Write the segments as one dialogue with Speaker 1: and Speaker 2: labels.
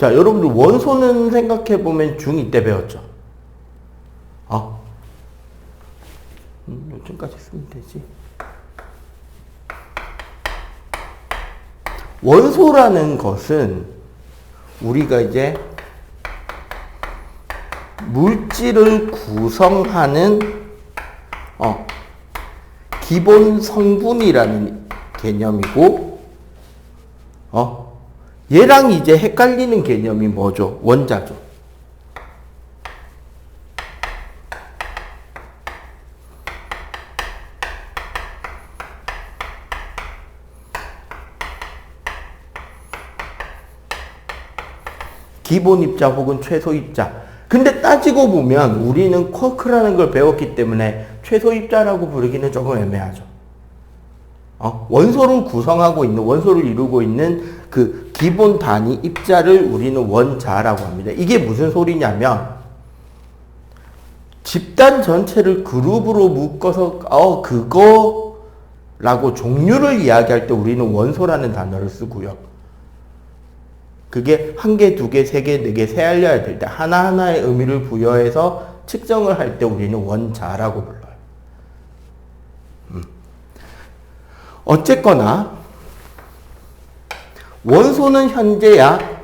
Speaker 1: 자, 여러분들 원소는 생각해보면 중2 때 배웠죠? 요즘까지 쓰면 되지. 원소라는 것은 우리가 이제 물질을 구성하는 기본 성분이라는 개념이고, 얘랑 이제 헷갈리는 개념이 뭐죠? 원자죠. 기본 입자 혹은 최소 입자. 근데 따지고 보면 우리는 쿼크라는 걸 배웠기 때문에 최소 입자라고 부르기는 조금 애매하죠. 원소를 구성하고 있는, 원소를 이루고 있는 그 기본 단위 입자를 우리는 원자라고 합니다. 이게 무슨 소리냐면 집단 전체를 그룹으로 묶어서 그거라고 종류를 이야기할 때 우리는 원소라는 단어를 쓰고요. 그게 1개, 2개, 3개, 4개 세알려야 될 때 하나하나의 의미를 부여해서 측정을 할 때 우리는 원자라고 불러요. 어쨌거나 원소는 현재 약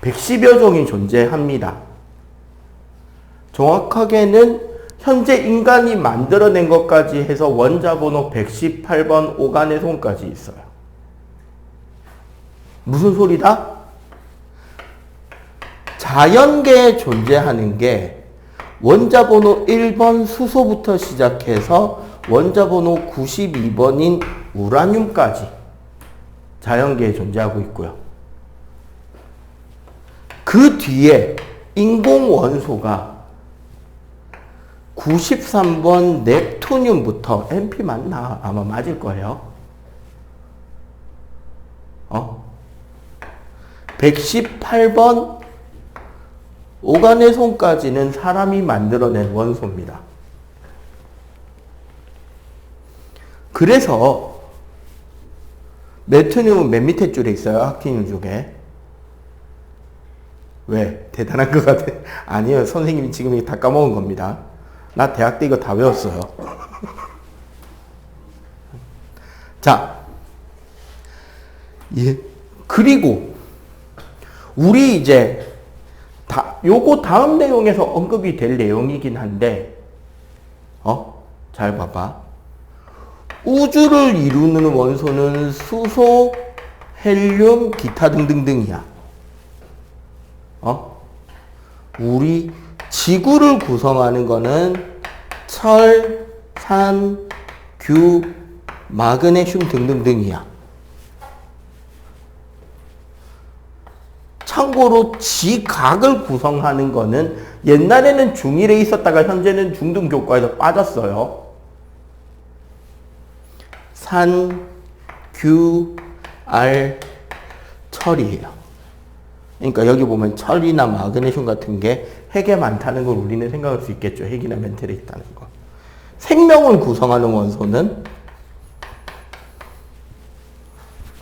Speaker 1: 110여 종이 존재합니다. 정확하게는 현재 인간이 만들어낸 것까지 해서 원자 번호 118번 오간의 손까지 있어요. 무슨 소리다? 자연계에 존재하는 게 원자 번호 1번 수소부터 시작해서 원자 번호 92번인 우라늄까지 자연계에 존재하고 있고요. 그 뒤에 인공 원소가 93번 넵투늄부터 NP 맞나? 아마 맞을 거예요. 118번 오간의 손까지는 사람이 만들어낸 원소입니다. 그래서 네트늄은 맨 밑에 줄에 있어요. 악티늄 쪽에. 왜? 대단한 것 같아? 아니에요. 선생님이 지금 이거 다 까먹은 겁니다. 나 대학 때 이거 다 외웠어요. 자, 예. 그리고 우리 이제 요거 다음 내용에서 언급이 될 내용이긴 한데, 잘 봐봐. 우주를 이루는 원소는 수소, 헬륨, 기타 등등등이야. 우리 지구를 구성하는 거는 철, 산, 규, 마그네슘 등등등이야. 참고로 지각을 구성하는 거는 옛날에는 중1에 있었다가 현재는 중등 교과에서 빠졌어요. 산, 규, 알, 철이에요. 그러니까 여기 보면 철이나 마그네슘 같은 게 핵에 많다는 걸 우리는 생각할 수 있겠죠. 핵이나 멘틀에 있다는 거. 생명을 구성하는 원소는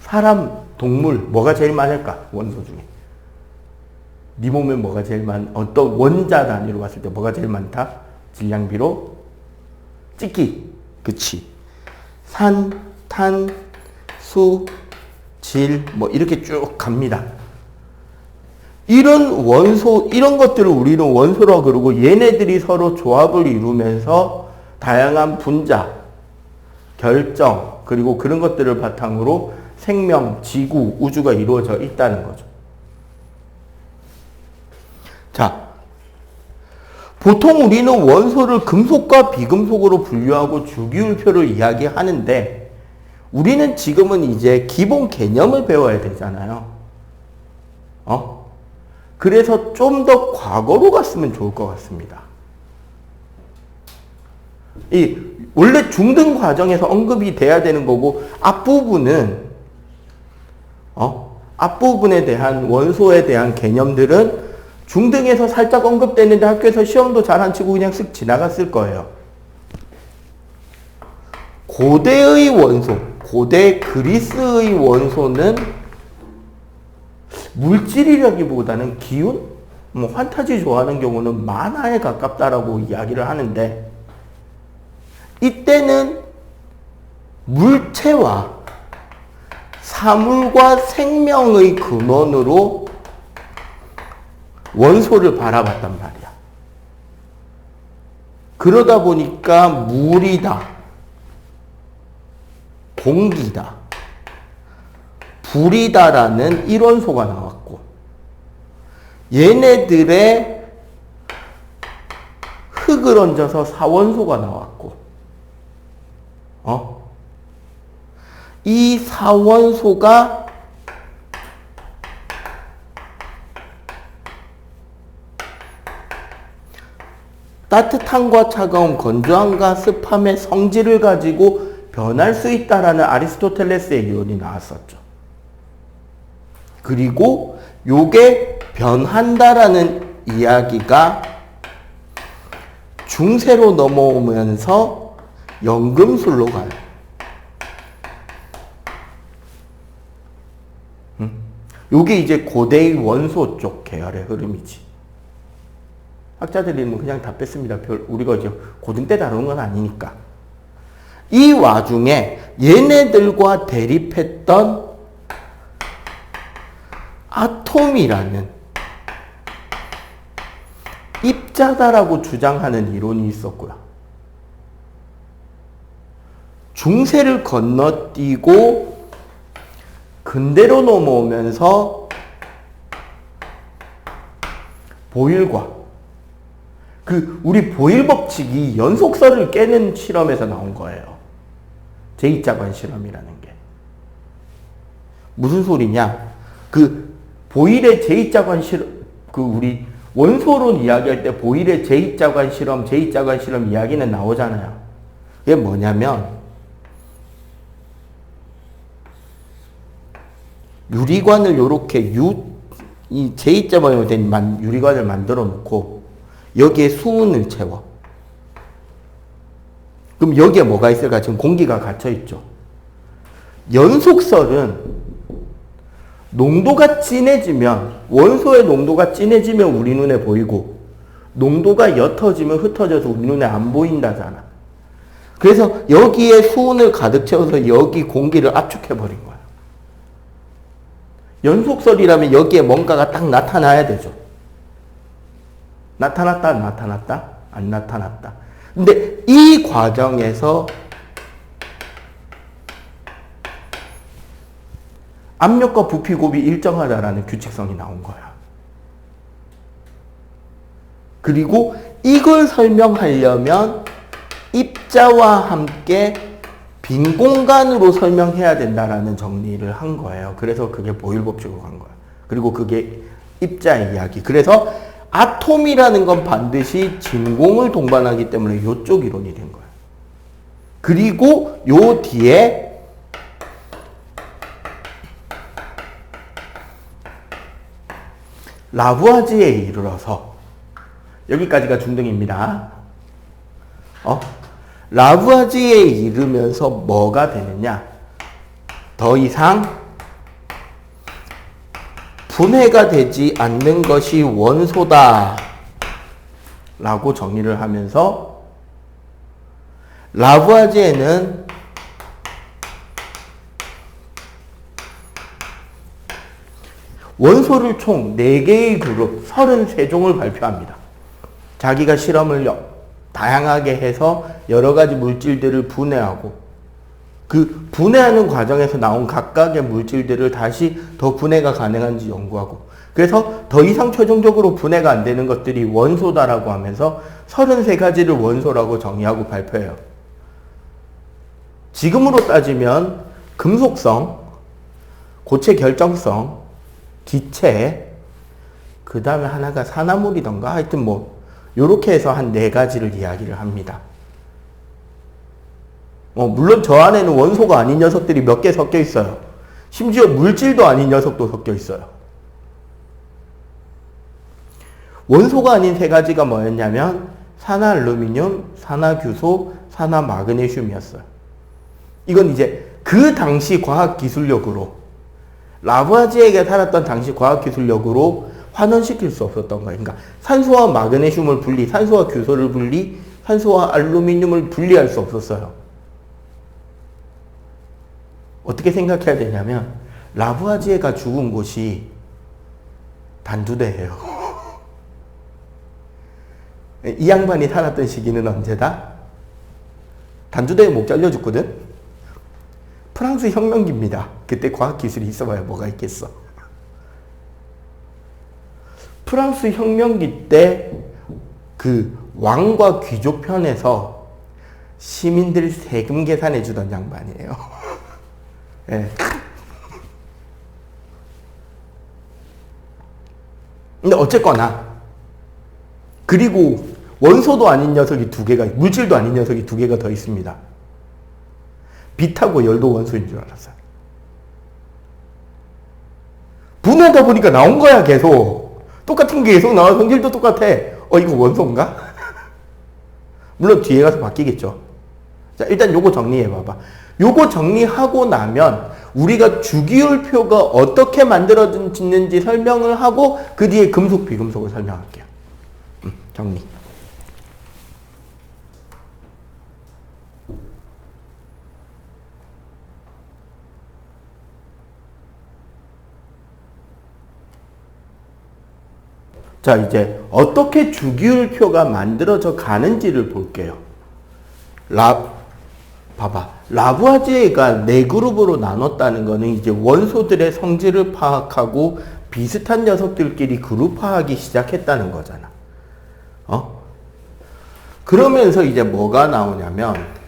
Speaker 1: 사람, 동물, 뭐가 제일 많을까? 원소 중에. 네 몸에 뭐가 제일 어떤 원자 단위로 봤을 때 뭐가 제일 많다? 질량비로? 찍기. 그치. 산, 탄, 수, 질, 뭐 이렇게 쭉 갑니다. 이런 원소, 이런 것들을 우리는 원소라고 그러고 얘네들이 서로 조합을 이루면서 다양한 분자, 결정, 그리고 그런 것들을 바탕으로 생명, 지구, 우주가 이루어져 있다는 거죠. 자, 보통 우리는 원소를 금속과 비금속으로 분류하고 주기율표를 이야기하는데 우리는 지금은 이제 기본 개념을 배워야 되잖아요. 그래서 좀 더 과거로 갔으면 좋을 것 같습니다. 원래 중등 과정에서 언급이 돼야 되는 거고 앞부분은 앞부분에 대한 원소에 대한 개념들은 중등에서 살짝 언급됐는데 학교에서 시험도 잘 안 치고 그냥 쓱 지나갔을 거예요. 고대의 원소, 고대 그리스의 원소는 물질이라기보다는 기운? 뭐 환타지 좋아하는 경우는 만화에 가깝다라고 이야기를 하는데, 이때는 물체와 사물과 생명의 근원으로 원소를 바라봤단 말이야. 그러다 보니까 물이다, 공기다, 불이다라는 1원소가 나왔고, 얘네들의 흙을 얹어서 4원소가 나왔고, 이 4원소가 따뜻함과 차가움, 건조함과 습함의 성질을 가지고 변할 수 있다라는 아리스토텔레스의 이론이 나왔었죠. 그리고 요게 변한다라는 이야기가 중세로 넘어오면서 연금술로 가요. 요게 이제 고대의 원소 쪽 계열의 흐름이지. 학자들이 그냥 다 뺐습니다. 우리가 이제 고등 때 다루는 건 아니니까. 이 와중에 얘네들과 대립했던 아톰이라는 입자다라고 주장하는 이론이 있었고요. 중세를 건너뛰고 근대로 넘어오면서 보일과 우리 보일 법칙이 연속설을 깨는 실험에서 나온 거예요. 제2자관 실험이라는 게. 무슨 소리냐? 보일의 제2자관 실험, 우리 원소론 이야기할 때 보일의 제2자관 실험 이야기는 나오잖아요. 이게 뭐냐면, 유리관을 요렇게 이 제2자관으로 된 유리관을 만들어 놓고, 여기에 수은을 채워. 그럼 여기에 뭐가 있을까? 지금 공기가 갇혀있죠. 연속설은 농도가 진해지면, 원소의 농도가 진해지면 우리 눈에 보이고, 농도가 옅어지면 흩어져서 우리 눈에 안 보인다잖아. 그래서 여기에 수은을 가득 채워서 여기 공기를 압축해버린 거야. 연속설이라면 여기에 뭔가가 딱 나타나야 되죠. 나타났다, 안 나타났다? 안 나타났다. 근데 이 과정에서 압력과 부피 곱이 일정하다라는 규칙성이 나온 거야. 그리고 이걸 설명하려면 입자와 함께 빈 공간으로 설명해야 된다라는 정리를 한 거예요. 그래서 그게 보일 법칙으로 간 거야. 그리고 그게 입자의 이야기. 그래서 아톰이라는 건 반드시 진공을 동반하기 때문에 이쪽 이론이 된 거예요. 그리고 요 뒤에 라부아지에 이르러서, 여기까지가 중등입니다. 라부아지에 이르면서 뭐가 되느냐? 더 이상 분해가 되지 않는 것이 원소다 라고 정의를 하면서, 라부아지에는 원소를 총 4개의 그룹 33종을 발표합니다. 자기가 실험을 다양하게 해서 여러 가지 물질들을 분해하고, 그 분해하는 과정에서 나온 각각의 물질들을 다시 더 분해가 가능한지 연구하고, 그래서 더 이상 최종적으로 분해가 안 되는 것들이 원소다라고 하면서 33가지를 원소라고 정의하고 발표해요. 지금으로 따지면 금속성, 고체 결정성, 기체, 그 다음에 하나가 산화물이던가 하여튼 요렇게 해서 한 4가지를 이야기를 합니다. 물론 저 안에는 원소가 아닌 녀석들이 몇 개 섞여 있어요. 심지어 물질도 아닌 녀석도 섞여 있어요. 원소가 아닌 3가지가 뭐였냐면 산화알루미늄, 산화규소, 산화마그네슘이었어요. 이건 이제 그 당시 과학기술력으로, 라부아지에게 살았던 당시 과학기술력으로 환원시킬 수 없었던 거예요. 그러니까 산소와 마그네슘을 분리, 산소와 규소를 분리, 산소와 알루미늄을 분리할 수 없었어요. 어떻게 생각해야 되냐면 라부아지에가 죽은 곳이 단두대예요. 이 양반이 살았던 시기는 언제다? 단두대에 목 잘려 죽거든? 프랑스 혁명기입니다. 그때 과학기술이 있어봐야 뭐가 있겠어. 프랑스 혁명기 때 그 왕과 귀족 편에서 시민들 세금 계산해 주던 양반이에요. 네. 근데 어쨌거나, 그리고 원소도 아닌 녀석이 두 개가, 물질도 아닌 녀석이 두 개가 더 있습니다. 빛하고 열도 원소인 줄 알았어요. 분해하다 보니까 나온 거야, 계속. 똑같은 게 계속 나와. 성질도 똑같아. 이거 원소인가? 물론 뒤에 가서 바뀌겠죠. 자, 일단 요거 정리해봐봐. 요거 정리하고 나면 우리가 주기율표가 어떻게 만들어지는지 설명을 하고 그 뒤에 금속, 비금속을 설명할게요. 정리. 자, 이제 어떻게 주기율표가 만들어져 가는지를 볼게요. 봐봐. 라부아지에가 네 그룹으로 나눴다는 거는 이제 원소들의 성질을 파악하고 비슷한 녀석들끼리 그룹화하기 시작했다는 거잖아. 그러면서 이제 뭐가 나오냐면,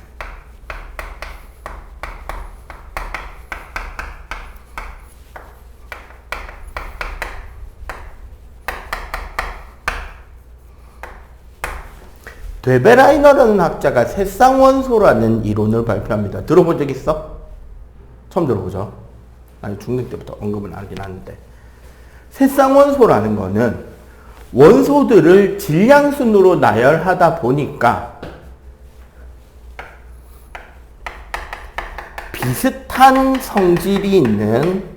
Speaker 1: 되베라이너라는 학자가 새쌍원소라는 이론을 발표합니다. 들어본 적 있어? 처음 들어보죠? 아니, 중등 때부터 언급은 하긴 하는데. 새쌍원소라는 거는 원소들을 질량순으로 나열하다 보니까 비슷한 성질이 있는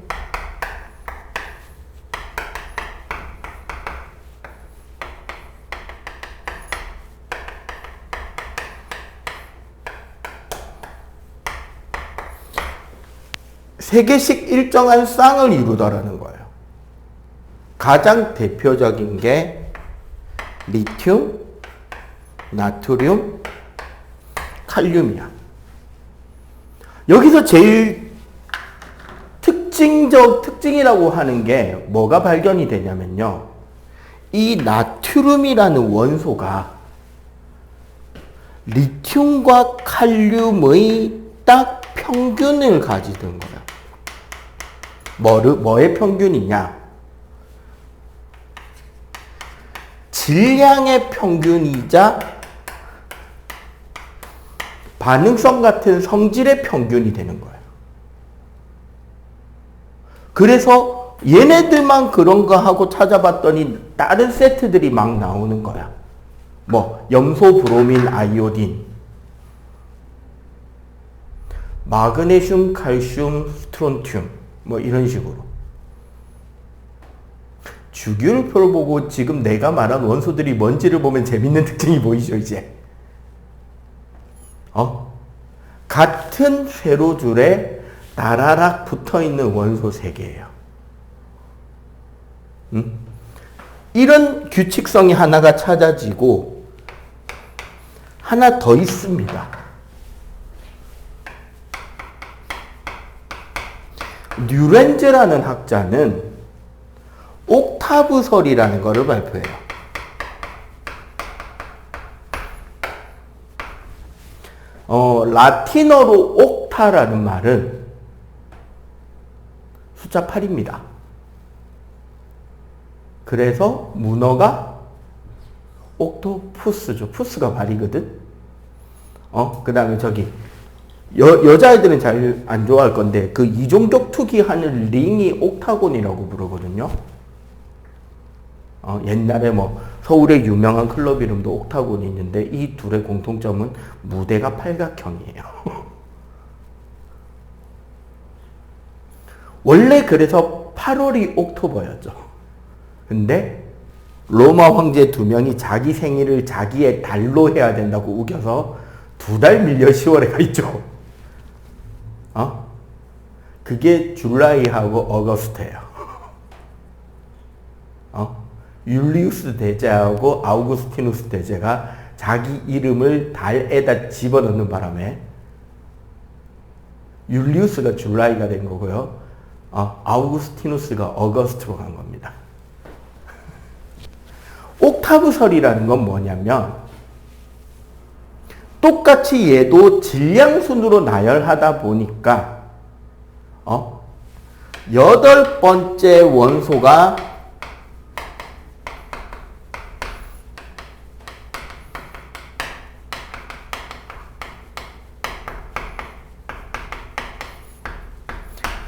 Speaker 1: 세 개씩 일정한 쌍을 이루더라는 거예요. 가장 대표적인 게 리튬, 나트륨, 칼륨이야. 여기서 제일 특징이라고 하는 게 뭐가 발견이 되냐면요. 이 나트륨이라는 원소가 리튬과 칼륨의 딱 평균을 가지던 거예요. 뭐의 평균이냐? 질량의 평균이자 반응성 같은 성질의 평균이 되는 거예요. 그래서 얘네들만 그런 거 하고 찾아봤더니 다른 세트들이 막 나오는 거야. 염소, 브로민, 아이오딘, 마그네슘, 칼슘, 스트론튬, 이런 식으로. 주기율표를 보고 지금 내가 말한 원소들이 뭔지를 보면 재밌는 특징이 보이죠, 이제. 같은 세로줄에 다라락 붙어 있는 원소 3개예요. 이런 규칙성이 하나가 찾아지고 하나 더 있습니다. 류렌즈라는 학자는 옥타브설이라는 것을 발표해요. 라틴어로 옥타라는 말은 숫자 8입니다. 그래서 문어가 옥토푸스죠. 푸스가 발이거든. 그 다음에 저기 여자애들은 잘 안 좋아할 건데 그 이종격 투기 하는 링이 옥타곤이라고 부르거든요. 옛날에 서울의 유명한 클럽 이름도 옥타곤이 있는데 이 둘의 공통점은 무대가 팔각형이에요. 원래 그래서 8월이 옥토버였죠. 근데 로마 황제 2명이 자기 생일을 자기의 달로 해야 된다고 우겨서 2달 밀려 10월에 가 있죠. 그게 줄라이하고 어거스트예요. 율리우스 대제하고 아우구스티누스 대제가 자기 이름을 달에다 집어넣는 바람에 율리우스가 줄라이가 된 거고요. 아우구스티누스가 어거스트로 간 겁니다. 옥타브설이라는 건 뭐냐면 똑같이 얘도 질량순으로 나열하다 보니까 8번째 원소가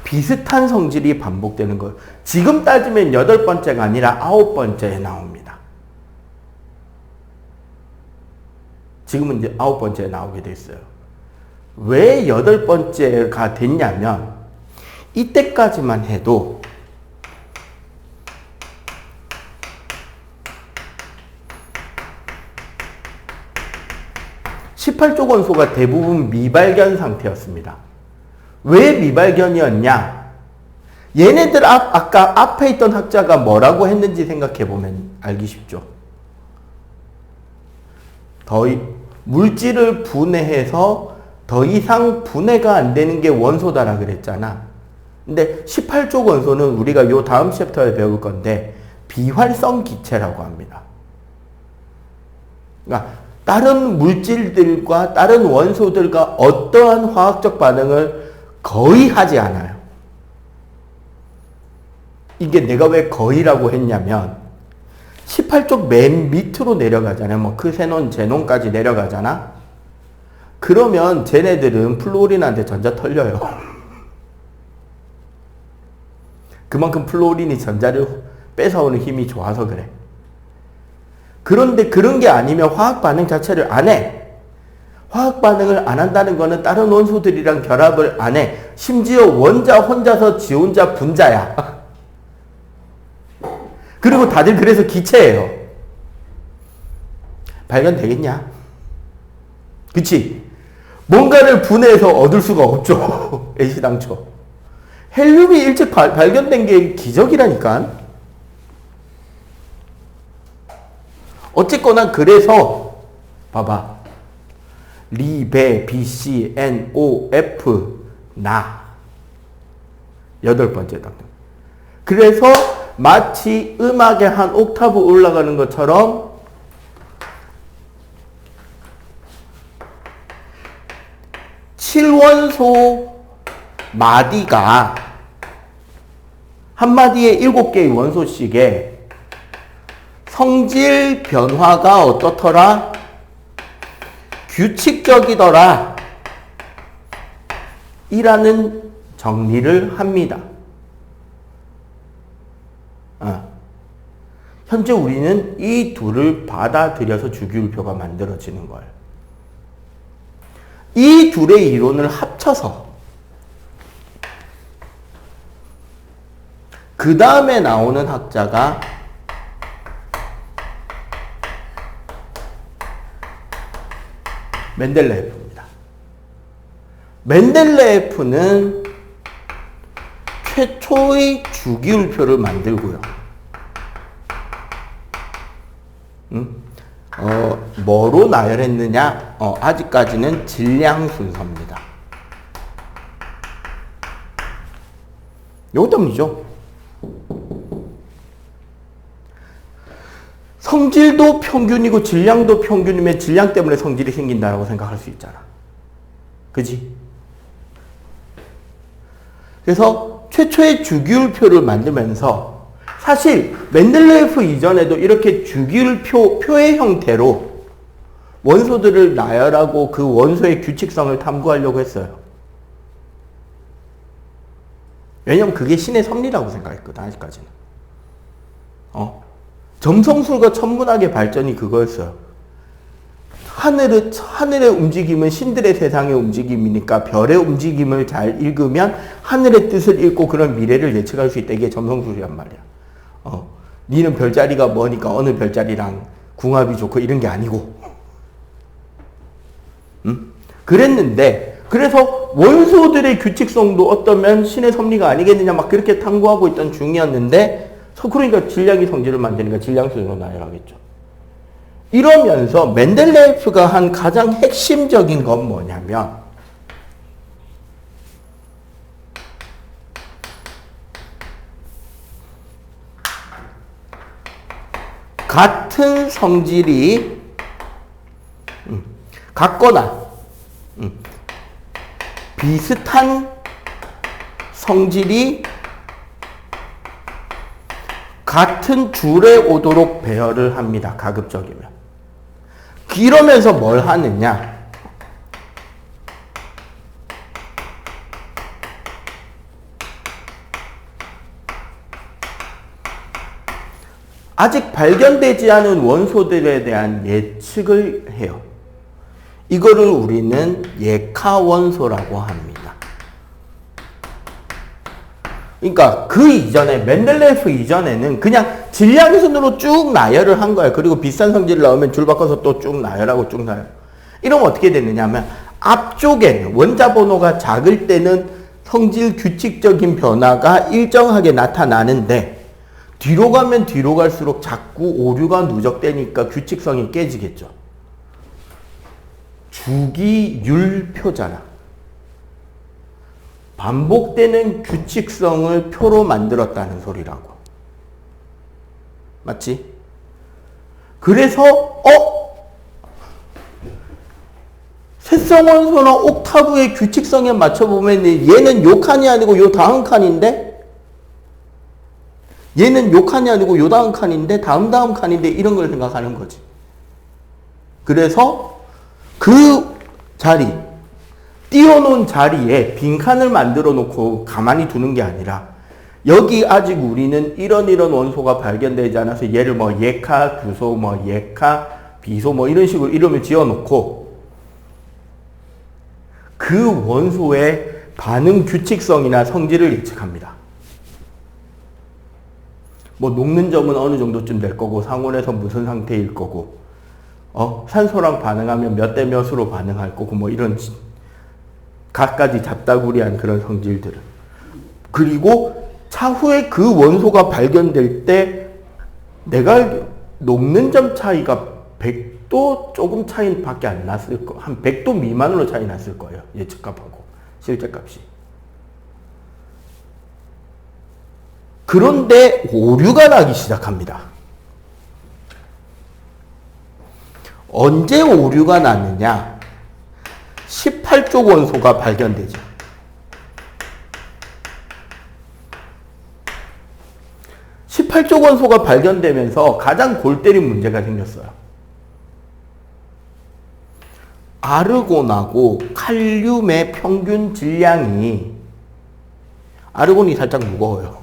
Speaker 1: 비슷한 성질이 반복되는 거예요. 지금 따지면 8번째가 아니라 9번째에 나옵니다. 지금은 이제 9번째에 나오게 됐어요. 왜 8번째가 됐냐면 이때까지만 해도 (18조) 원소가 대부분 미발견 상태였습니다. 왜 미발견이었냐? 얘네들 아까 앞에 있던 학자가 뭐라고 했는지 생각해보면 알기 쉽죠. 물질을 분해해서 더 이상 분해가 안 되는 게 원소다라 그랬잖아. 근데 18조 원소는 우리가 요 다음 챕터에 배울 건데 비활성 기체라고 합니다. 그러니까 다른 물질들과 다른 원소들과 어떠한 화학적 반응을 거의 하지 않아요. 이게 내가 왜 거의라고 했냐면 18쪽 맨 밑으로 내려가잖아요. 뭐 크세논, 제논까지 내려가잖아. 그러면 쟤네들은 플루오린한테 전자 털려요. 그만큼 플루오린이 전자를 뺏어오는 힘이 좋아서 그래. 그런데 그런 게 아니면 화학 반응 자체를 안 해. 화학 반응을 안 한다는 거는 다른 원소들이랑 결합을 안 해. 심지어 원자 혼자서 지 혼자 분자야. 그리고 다들 그래서 기체예요. 발견되겠냐? 그치? 뭔가를 분해해서 얻을 수가 없죠. 애시당초. 헬륨이 일찍 발견된 게 기적이라니까. 어쨌거나 그래서 봐봐. 리, 배, B, C, N, O, F, 나. 8번째 딱. 그래서 마치 음악의 한 옥타브 올라가는 것처럼 (7원소) 마디가 한 마디에 7개의 원소씩의 성질 변화가 어떻더라? 규칙적이더라. 이라는 정리를 합니다. 현재 우리는 이 둘을 받아들여서 주기율표가 만들어지는 거예요. 이 둘의 이론을 합쳐서 그 다음에 나오는 학자가 멘델레예프입니다. 멘델레예프는 최초의 주기율표를 만들고요. 뭐로 나열했느냐? 아직까지는 질량 순서입니다. 요것 때문이죠. 성질도 평균이고 질량도 평균이면 질량 때문에 성질이 생긴다라고 생각할 수 있잖아. 그지? 그래서 최초의 주기율표를 만들면서 사실 멘델레예프 이전에도 이렇게 주기율표의 형태로 원소들을 나열하고 그 원소의 규칙성을 탐구하려고 했어요. 왜냐면 그게 신의 섭리라고 생각했거든, 아직까지는. 점성술과 천문학의 발전이 그거였어요. 하늘의 움직임은 신들의 세상의 움직임이니까 별의 움직임을 잘 읽으면 하늘의 뜻을 읽고 그런 미래를 예측할 수 있다. 이게 점성술이란 말이야. 니는 별자리가 뭐니까 어느 별자리랑 궁합이 좋고 이런 게 아니고. 그랬는데 그래서 원소들의 규칙성도 어떠면 신의 섭리가 아니겠느냐 막 그렇게 탐구하고 있던 중이었는데 그러니까 질량이 성질을 만드니까 질량수로 나열하겠죠. 이러면서 멘델레예프가 한 가장 핵심적인 건 뭐냐면 같은 성질이 같거나 비슷한 성질이 같은 줄에 오도록 배열을 합니다. 가급적이면. 이러면서 뭘 하느냐? 아직 발견되지 않은 원소들에 대한 예측을 해요. 이거를 우리는 예카원소라고 합니다. 그러니까 그 이전에 멘델레예프 이전에는 그냥 질량의 순으로 쭉 나열을 한 거예요. 그리고 비싼 성질을 넣으면 줄 바꿔서 또 쭉 나열하고 쭉 나열. 이러면 어떻게 되느냐 하면 앞쪽에는 원자 번호가 작을 때는 성질 규칙적인 변화가 일정하게 나타나는데 뒤로 가면 뒤로 갈수록 자꾸 오류가 누적되니까 규칙성이 깨지겠죠. 주기율표잖아. 반복되는 규칙성을 표로 만들었다는 소리라고. 맞지? 그래서 세성원소나 옥타브의 규칙성에 맞춰보면 얘는 요 칸이 아니고 요 다음 칸인데 얘는 요 칸이 아니고 요 다음 칸인데 다음 칸인데 이런 걸 생각하는 거지. 그래서 그 자리 띄워놓은 자리에 빈칸을 만들어 놓고 가만히 두는 게 아니라 여기 아직 우리는 이런 원소가 발견되지 않아서 얘를 뭐 예카 규소 뭐 예카 비소 뭐 이런 식으로 이름을 지어 놓고 그 원소의 반응 규칙성이나 성질을 예측합니다. 뭐 녹는 점은 어느 정도쯤 될 거고 상온에서 무슨 상태일 거고 산소랑 반응하면 몇 대 몇으로 반응할 거고 뭐 이런 갖가지 잡다구리한 그런 성질들을. 그리고 차후에 그 원소가 발견될 때 내가 녹는 점 차이가 100도 조금 차이밖에 안 났을 거, 한 100도 미만으로 차이 났을 거예요. 예측값하고 실제 값이. 그런데 오류가 나기 시작합니다. 언제 오류가 나느냐? 18쪽 원소가 발견되죠. 18쪽 원소가 발견되면서 가장 골 때린 문제가 생겼어요. 아르곤하고 칼륨의 평균 질량이 아르곤이 살짝 무거워요.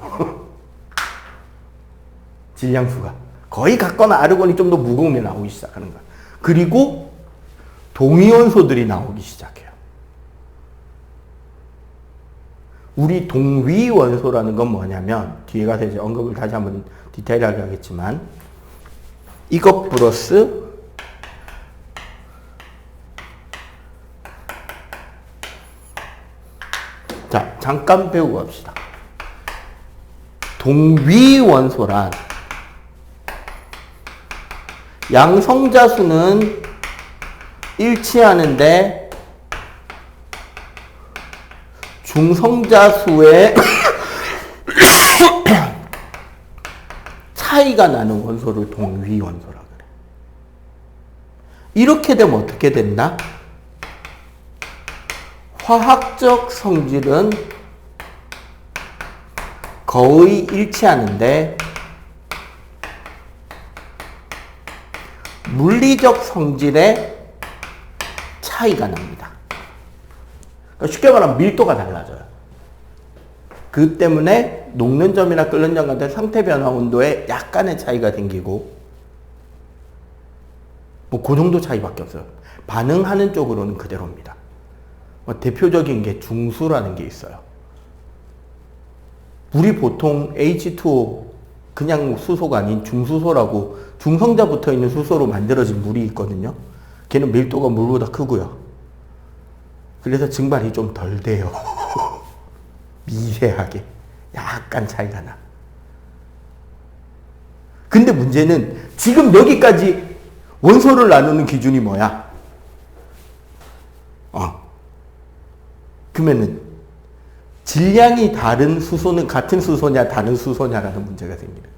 Speaker 1: 질량수가. 거의 같거나 아르곤이 좀 더 무거우면 나오기 시작하는 거야. 그리고 동위원소들이 나오기 시작해요. 우리 동위원소라는 건 뭐냐면 뒤에 가서 이제 언급을 다시 한번 디테일하게 하겠지만 이것 플러스 자 잠깐 배우고 갑시다. 동위원소란 양성자수는 일치하는데 중성자수의 차이가 나는 원소를 동위원소라 그래. 이렇게 되면 어떻게 된다? 화학적 성질은 거의 일치하는데 물리적 성질의 차이가 납니다. 그러니까 쉽게 말하면 밀도가 달라져요. 그 때문에 녹는 점이나 끓는 점 같은 상태 변화 온도에 약간의 차이가 생기고 뭐 그 정도 차이밖에 없어요. 반응하는 쪽으로는 그대로입니다. 대표적인 게 중수라는 게 있어요. 물이 보통 H2O 그냥 수소가 아닌 중수소라고 중성자 붙어 있는 수소로 만들어진 물이 있거든요. 걔는 밀도가 물보다 크고요. 그래서 증발이 좀 덜 돼요. 미세하게. 약간 차이가 나. 근데 문제는 지금 여기까지 원소를 나누는 기준이 뭐야? 그러면은 질량이 다른 수소는 같은 수소냐 다른 수소냐라는 문제가 생기는 거야.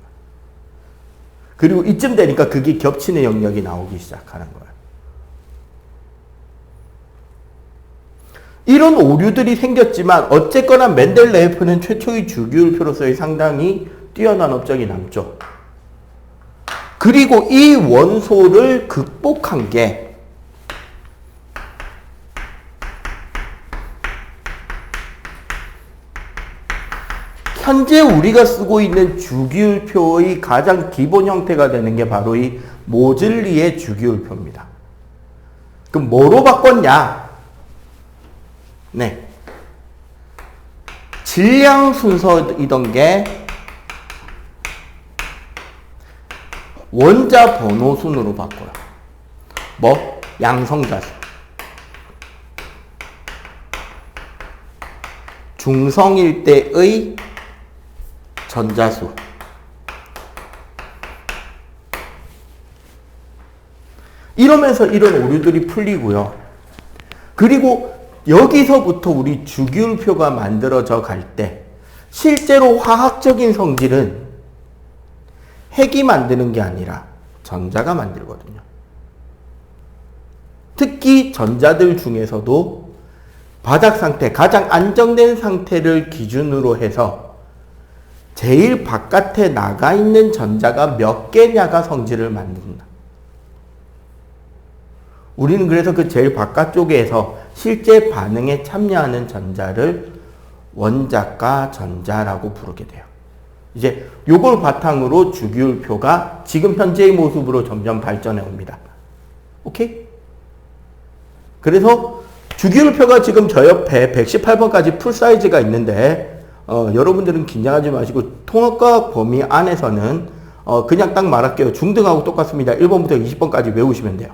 Speaker 1: 그리고 이쯤 되니까 그게 겹치는 영역이 나오기 시작하는 거야. 이런 오류들이 생겼지만 어쨌거나 멘델레예프는 최초의 주기율표로서의 상당히 뛰어난 업적이 남죠. 그리고 이 원소를 극복한 게 현재 우리가 쓰고 있는 주기율표의 가장 기본 형태가 되는 게 바로 이 모즐리의 주기율표입니다. 그럼 뭐로 바꿨냐? 네. 질량 순서이던 게 원자 번호 순으로 바꿔요. 뭐? 양성자수. 중성일 때의 전자수. 이러면서 이런 오류들이 풀리고요. 그리고 여기서부터 우리 주기율표가 만들어져 갈 때 실제로 화학적인 성질은 핵이 만드는 게 아니라 전자가 만들거든요. 특히 전자들 중에서도 바닥 상태, 가장 안정된 상태를 기준으로 해서 제일 바깥에 나가 있는 전자가 몇 개냐가 성질을 만든다. 우리는 그래서 그 제일 바깥쪽에서 실제 반응에 참여하는 전자를 원자가 전자라고 부르게 돼요. 이제 요걸 바탕으로 주기율표가 지금 현재의 모습으로 점점 발전해 옵니다. 오케이? 그래서 주기율표가 지금 저 옆에 118번까지 풀 사이즈가 있는데 여러분들은 긴장하지 마시고 통합과학 범위 안에서는 그냥 딱 말할게요. 중등하고 똑같습니다. 1번부터 20번까지 외우시면 돼요.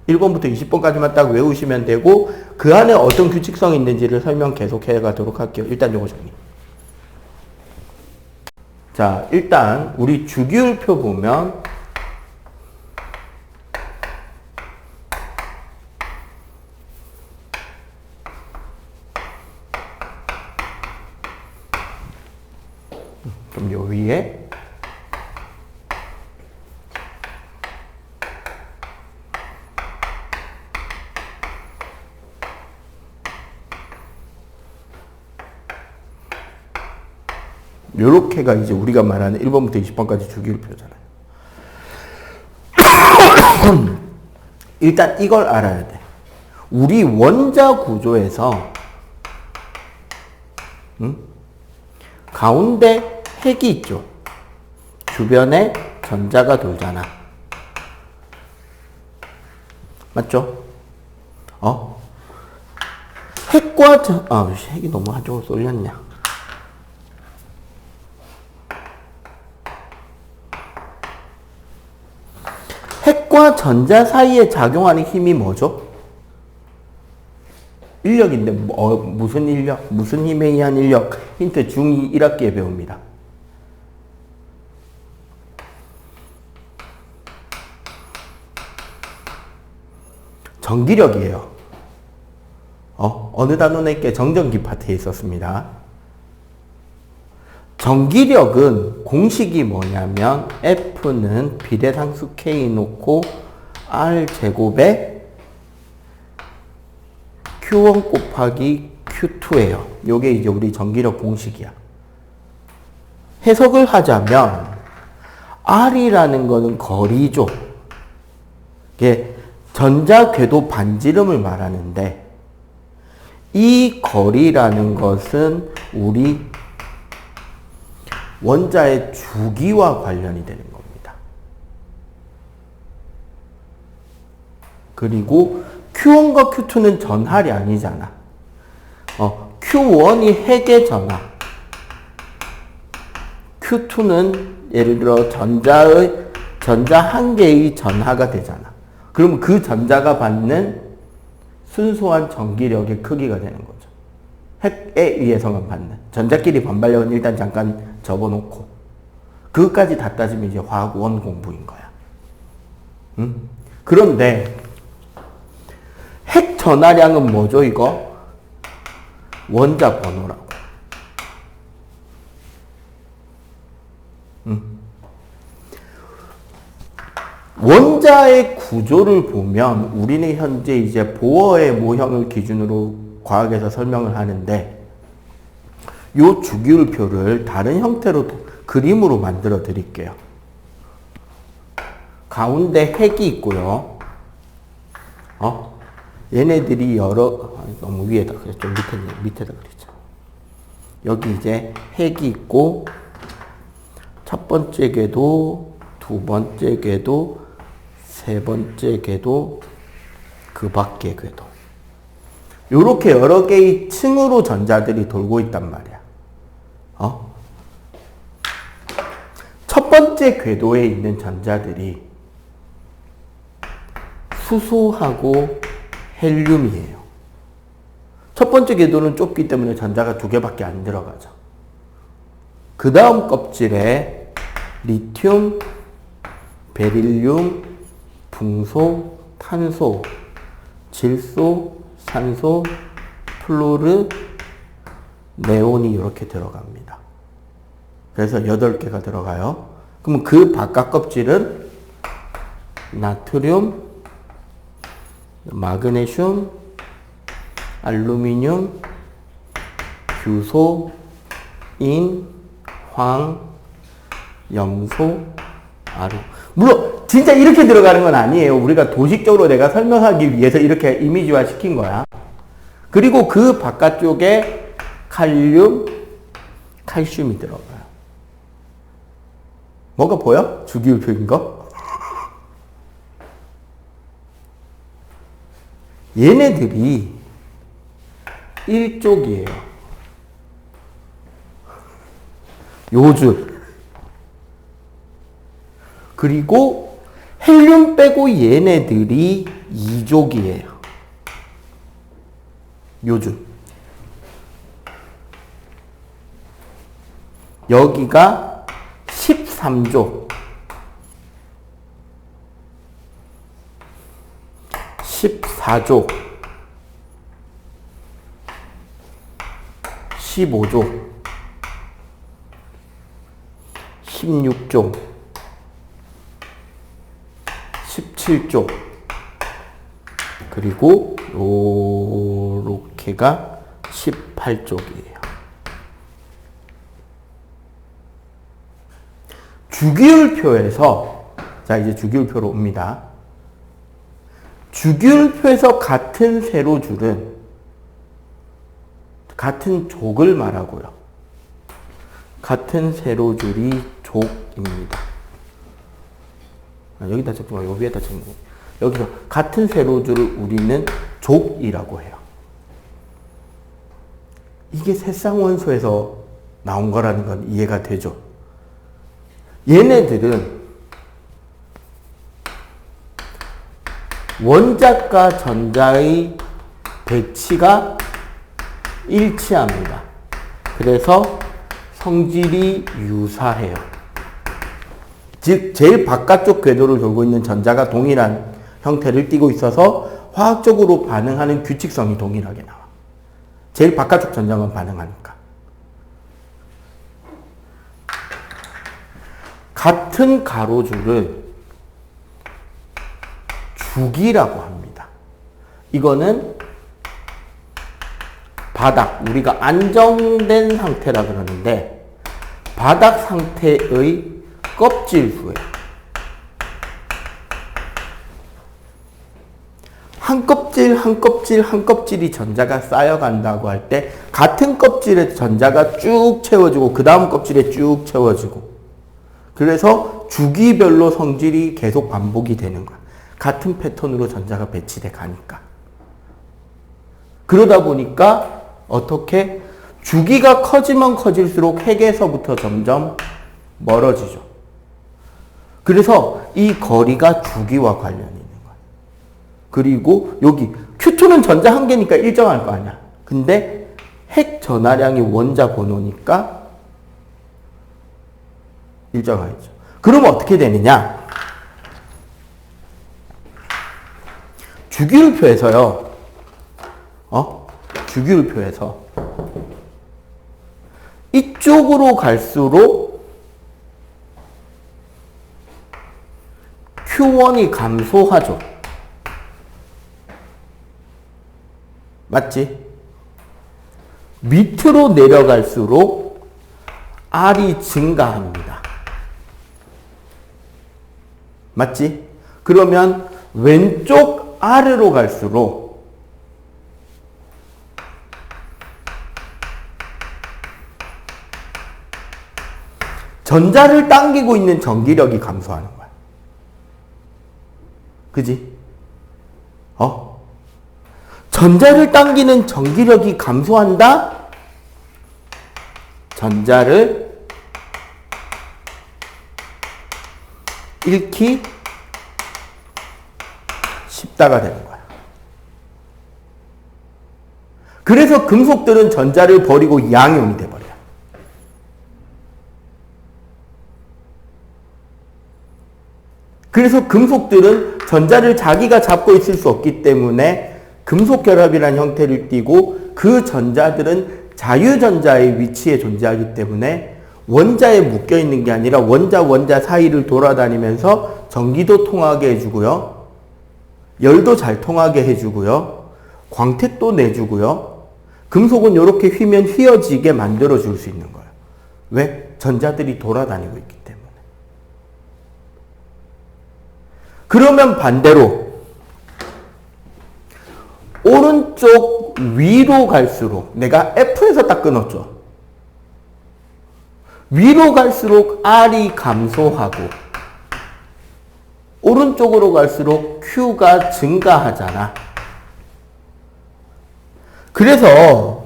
Speaker 1: 1번부터 20번까지만 딱 외우시면 되고 그 안에 어떤 규칙성이 있는지를 설명 계속해 가도록 할게요. 일단 요거 정리. 자, 일단 우리 주기율표 보면 그럼 요 위에 요렇게가 이제 우리가 말하는 1번부터 20번까지 주기율표잖아요. 일단 이걸 알아야 돼. 우리 원자 구조에서 가운데 핵이 있죠. 주변에 전자가 돌잖아. 맞죠? 핵과 핵이 너무 한쪽으로 쏠렸냐. 핵과 전자 사이에 작용하는 힘이 뭐죠? 인력인데 무슨 인력? 무슨 힘에 의한 인력? 힌트 중2 1학기에 배웁니다. 전기력이에요. 어느 단원 있게 정전기 파트에 있었습니다. 전기력은 공식이 뭐냐면 F는 비례상수 K 놓고 R 제곱에 Q1 곱하기 Q2예요. 요게 이제 우리 전기력 공식이야. 해석을 하자면 R이라는 거는 거리죠. 이게 전자 궤도 반지름을 말하는데 이 거리라는 것은 우리 원자의 주기와 관련이 되는 겁니다. 그리고 Q1과 Q2는 전할이 아니잖아. Q1이 핵의 전하. Q2는 예를 들어 전자 한 개의 전하가 되잖아. 그러면 그 전자가 받는 순수한 전기력의 크기가 되는 거죠. 핵에 의해서만 받는. 전자끼리 반발력은 일단 잠깐 접어놓고. 그것까지 다 따지면 이제 화학 원 공부인 거야. 그런데 핵 전하량은 뭐죠, 이거? 원자 번호라고. 원자의 구조를 보면 우리는 현재 이제 보어의 모형을 기준으로 과학에서 설명을 하는데 요 주기율표를 다른 형태로 그림으로 만들어 드릴게요. 가운데 핵이 있고요. 얘네들이 너무 위에다 그래. 좀 밑에다 그리자. 여기 이제 핵이 있고 첫 번째 궤도, 두 번째 궤도, 세 번째 궤도, 그 밖의 궤도. 요렇게 여러 개의 층으로 전자들이 돌고 있단 말이야. 첫 번째 궤도에 있는 전자들이 수소하고 헬륨이에요. 첫 번째 궤도는 좁기 때문에 전자가 두 개밖에 안 들어가죠. 그 다음 껍질에 리튬, 베릴륨, 붕소, 탄소, 질소, 산소, 플루르, 네온이 이렇게 들어갑니다. 그래서 8개가 들어가요. 그럼 그 바깥 껍질은 나트륨, 마그네슘, 알루미늄, 규소, 인, 황, 염소, 아루. 물론 진짜 이렇게 들어가는 건 아니에요. 우리가 도식적으로 내가 설명하기 위해서 이렇게 이미지화 시킨 거야. 그리고 그 바깥쪽에 칼륨, 칼슘이 들어가요. 뭐가 보여? 주기율표인 거? 얘네들이 일족이에요. 요줄. 그리고 헬륨 빼고 얘네들이 2족이에요. 요줄. 여기가 13족. 14족. 15족. 16족. 17족. 그리고 요렇게가 18쪽이에요. 주기율표에서, 자 이제 주기율표로 옵니다. 주기율표에서 같은 세로줄은 같은 족을 말하고요. 같은 세로줄이 족입니다. 여기다 적지 말고 여기에다 적는 거예요. 여기서 같은 세로줄을 우리는 족이라고 해요. 이게 세쌍원소에서 나온 거라는 건 이해가 되죠? 얘네들은 원자과 전자의 배치가 일치합니다. 그래서 성질이 유사해요. 즉 제일 바깥쪽 궤도를 돌고 있는 전자가 동일한 형태를 띠고 있어서 화학적으로 반응하는 규칙성이 동일하게 나와. 제일 바깥쪽 전자만 반응하니까. 같은 가로줄을 주기라고 합니다. 이거는 바닥, 우리가 안정된 상태라 그러는데 바닥 상태의 껍질수예요. 한 껍질 한 껍질 한 껍질이 전자가 쌓여간다고 할 때 같은 껍질에 전자가 쭉 채워지고 그 다음 껍질에 쭉 채워지고, 그래서 주기별로 성질이 계속 반복이 되는 거야. 같은 패턴으로 전자가 배치돼 가니까. 그러다 보니까 어떻게 주기가 커지면 커질수록 핵에서부터 점점 멀어지죠. 그래서 이 거리가 주기와 관련이 있는 거예요. 그리고 여기 Q2는 전자 한 개니까 일정할 거 아니야. 근데 핵 전하량이 원자 번호니까 일정하겠죠. 그럼 어떻게 되느냐? 주기율표에서요. 주기율표에서 이쪽으로 갈수록 Q1이 감소하죠. 맞지? 밑으로 내려갈수록 R이 증가합니다. 맞지? 그러면 왼쪽 아래로 갈수록 전자를 당기고 있는 전기력이 감소하는 거야. 그지? 전자를 당기는 전기력이 감소한다? 전자를 잃기 쉽다가 되는 거야. 그래서 금속들은 전자를 버리고 양이온이 돼버려요. 그래서 금속들은 전자를 자기가 잡고 있을 수 없기 때문에 금속 결합이라는 형태를 띠고 그 전자들은 자유전자의 위치에 존재하기 때문에 원자에 묶여 있는 게 아니라 원자 사이를 돌아다니면서 전기도 통하게 해주고요. 열도 잘 통하게 해주고요. 광택도 내주고요. 금속은 이렇게 휘면 휘어지게 만들어 줄 수 있는 거예요. 왜? 전자들이 돌아다니고 있기 때문에. 그러면 반대로 오른쪽 위로 갈수록 내가 F에서 딱 끊었죠. 위로 갈수록 R이 감소하고 오른쪽으로 갈수록 Q가 증가하잖아. 그래서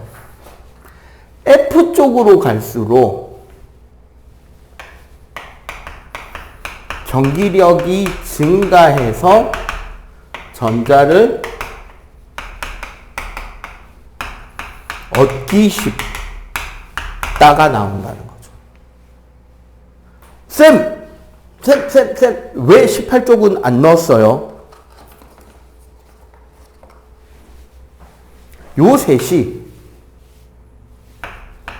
Speaker 1: F쪽으로 갈수록 전기력이 증가해서 전자를 얻기 쉽다가 나온다는 거죠. 쌤! 왜 18쪽은 안 넣었어요? 요 셋이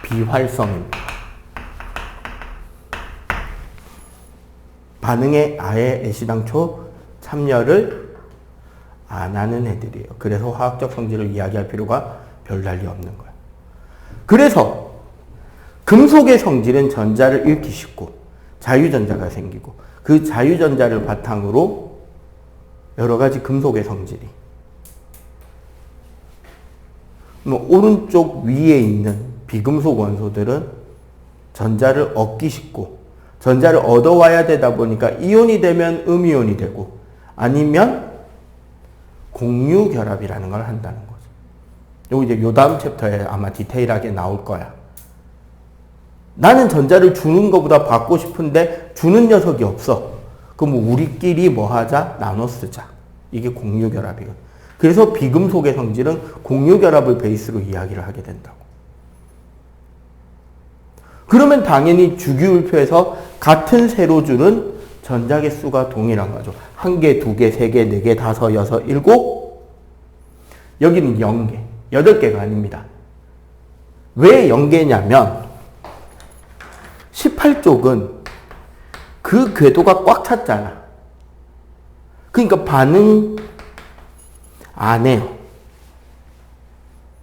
Speaker 1: 비활성입니다. 반응에 아예 애시당초 참여를 안 하는 애들이에요. 그래서 화학적 성질을 이야기할 필요가 별달리 없는 거예요. 그래서 금속의 성질은 전자를 잃기 쉽고 자유전자가 생기고 그 자유전자를 바탕으로 여러 가지 금속의 성질이 오른쪽 위에 있는 비금속 원소들은 전자를 얻기 쉽고 전자를 얻어와야 되다 보니까 이온이 되면 음이온이 되고 아니면 공유결합이라는 걸 한다는 거죠. 요거 이제 요 다음 챕터에 아마 디테일하게 나올 거야. 나는 전자를 주는 것보다 받고 싶은데 주는 녀석이 없어. 그럼 우리끼리 뭐 하자? 나눠 쓰자. 이게 공유결합이에요. 그래서 비금속의 성질은 공유결합을 베이스로 이야기를 하게 된다고. 그러면 당연히 주기율표에서 같은 세로줄은 전자 개수가 동일한 거죠. 1개, 2개, 3개, 4개, 5, 6, 7. 여기는 0개, 8개가 아닙니다. 왜 0개냐면 18쪽은 그 궤도가 꽉 찼잖아. 그러니까 반응 안 해요.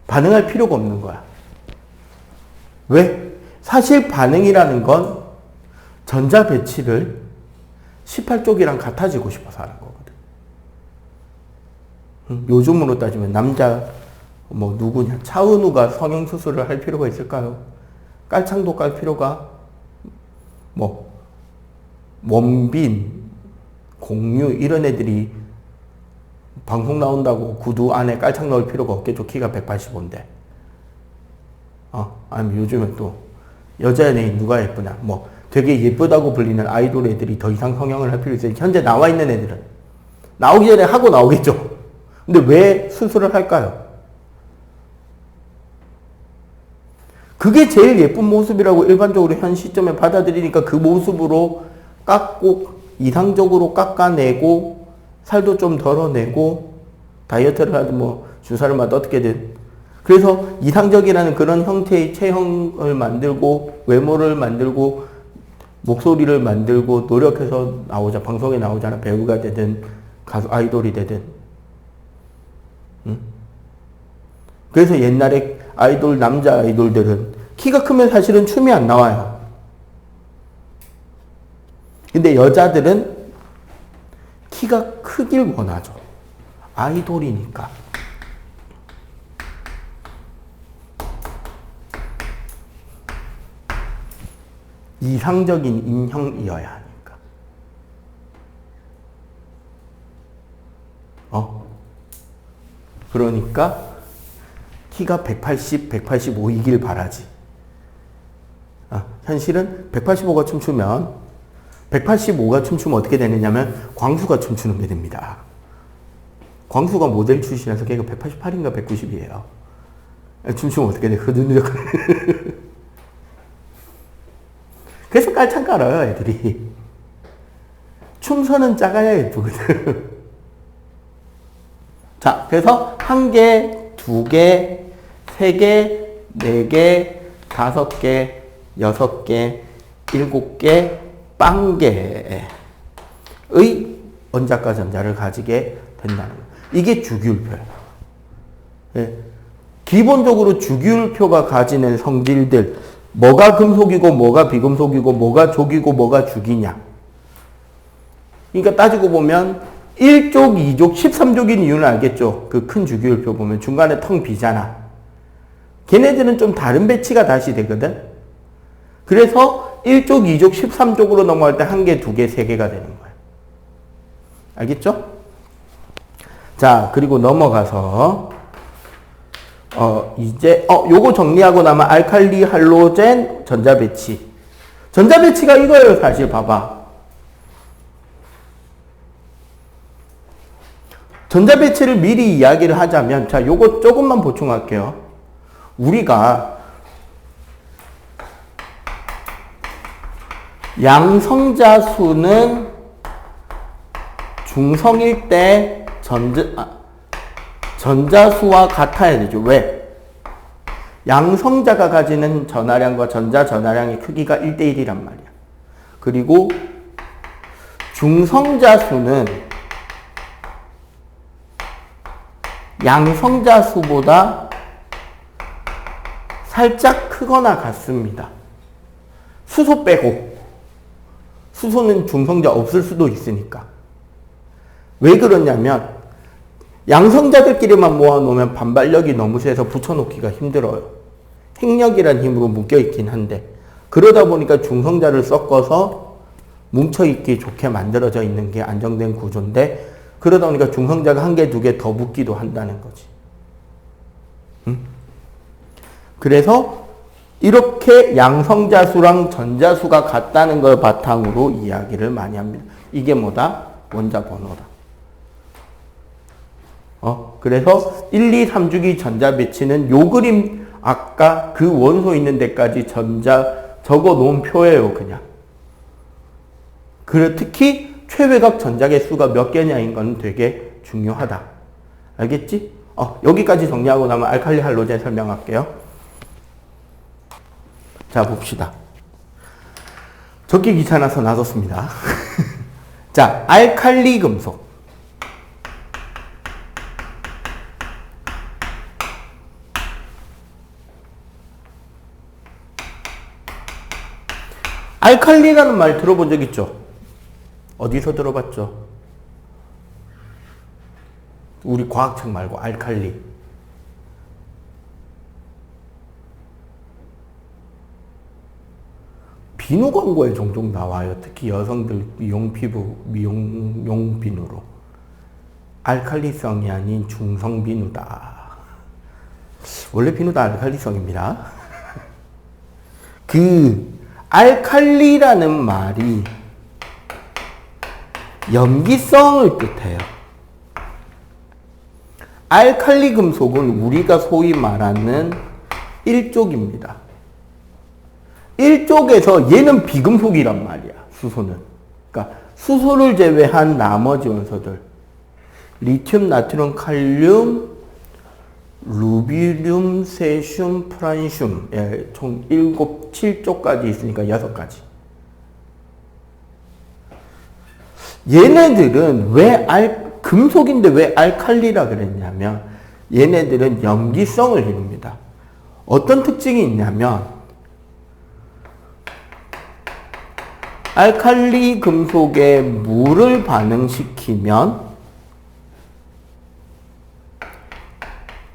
Speaker 1: 반응할 필요가 없는 거야. 왜? 사실 반응이라는 건 전자 배치를 18쪽이랑 같아지고 싶어서 하는 거거든. 요즘으로 따지면 남자 뭐 누구냐? 차은우가 성형수술을 할 필요가 있을까요? 깔창도 깔 필요가 뭐 원빈, 공유 이런 애들이 방송 나온다고 구두 안에 깔창 넣을 필요가 없겠죠. 키가 185인데. 아니 요즘에 또 여자 연예인 누가 예쁘냐. 뭐 되게 예쁘다고 불리는 아이돌 애들이 더 이상 성형을 할 필요 있어요. 현재 나와 있는 애들은. 나오기 전에 하고 나오겠죠. 근데 왜 수술을 할까요? 그게 제일 예쁜 모습이라고 일반적으로 현 시점에 받아들이니까 그 모습으로 깎고 이상적으로 깎아내고 살도 좀 덜어내고 다이어트를 하든 뭐 주사를 맞아 어떻게든 그래서 이상적이라는 그런 형태의 체형을 만들고 외모를 만들고 목소리를 만들고 노력해서 나오자 방송에 나오잖아. 배우가 되든 가수 아이돌이 되든. 응? 그래서 옛날에 아이돌 남자 아이돌들은 키가 크면 사실은 춤이 안 나와요. 근데 여자들은 키가 크길 원하죠. 아이돌이니까. 이상적인 인형이어야 하니까. 그러니까 키가 180, 185이길 바라지. 현실은 185가 춤추면 185가 춤추면 어떻게 되느냐면 광수가 춤추는 게 됩니다. 광수가 모델 출신이라서 걔가 188인가 190이에요. 춤추면 어떻게 돼? 흐느적. 그래서 깔창 깔아요, 애들이. 춤선은 작아야 예쁘거든. 자, 그래서 1개, 2개, 3개, 4개, 5개, 6개, 7개, 빵개의 원자과 전자를 가지게 된다는 거예요. 이게 주기율표예요. 예. 기본적으로 주기율표가 가지는 성질들, 뭐가 금속이고 뭐가 비금속이고 뭐가 족이고 뭐가 주기냐. 그러니까 따지고 보면 1족, 2족, 13족인 이유는 알겠죠. 그 큰 주기율표 보면 중간에 텅 비잖아. 걔네들은 좀 다른 배치가 다시 되거든. 그래서 1족, 2족, 13족으로 넘어갈 때 1개, 2개, 3개가 되는 거예요. 알겠죠? 자, 그리고 넘어가서 이제 요거 정리하고 나면 알칼리 할로젠 전자 배치. 전자 배치가 이거예요, 사실 봐봐. 전자 배치를 미리 이야기를 하자면 자, 요거 조금만 보충할게요. 우리가 양성자 수는 중성일 때 전자수와 같아야 되죠. 왜? 양성자가 가지는 전하량과 전자량의 크기가 1대1이란 말이야. 그리고 중성자 수는 양성자 수보다 살짝 크거나 같습니다. 수소 빼고. 수소는 중성자 없을 수도 있으니까. 왜 그러냐면 양성자들끼리만 모아놓으면 반발력이 너무 세서 붙여놓기가 힘들어요. 핵력이란 힘으로 묶여있긴 한데 그러다 보니까 중성자를 섞어서 뭉쳐있기 좋게 만들어져 있는 게 안정된 구조인데 그러다 보니까 중성자가 1개, 2개 더 붙기도 한다는 거지. 그래서 이렇게 양성자수랑 전자수가 같다는 걸 바탕으로 이야기를 많이 합니다. 이게 뭐다? 원자 번호다. 그래서 1, 2, 3주기 전자 배치는 요 그림 아까 그 원소 있는 데까지 적어 놓은 표예요, 그냥. 그래, 특히 최외곽 전자계 수가 몇 개냐인 건 되게 중요하다. 알겠지? 여기까지 정리하고 나면 알칼리 할로젠 설명할게요. 자, 봅시다. 적기 귀찮아서 놔뒀습니다. 자, 알칼리 금속. 알칼리라는 말 들어본 적 있죠? 어디서 들어봤죠? 우리 과학책 말고 알칼리. 비누 광고에 종종 나와요. 특히 여성들 미용 피부, 미용용 비누로. 알칼리성이 아닌 중성 비누다. 원래 비누다 알칼리성입니다. 그 알칼리라는 말이 염기성을 뜻해요. 알칼리 금속은 우리가 소위 말하는 일족입니다. 일족에서 얘는 비금속이란 말이야. 수소는. 그러니까 수소를 제외한 나머지 원소들 리튬, 나트륨, 칼륨, 루비륨, 세슘, 프란슘 총 7쪽까지 있으니까 6가지. 얘네들은 왜 금속인데 왜 알칼리라 그랬냐면 얘네들은 염기성을 이룹니다. 어떤 특징이 있냐면 알칼리 금속에 물을 반응시키면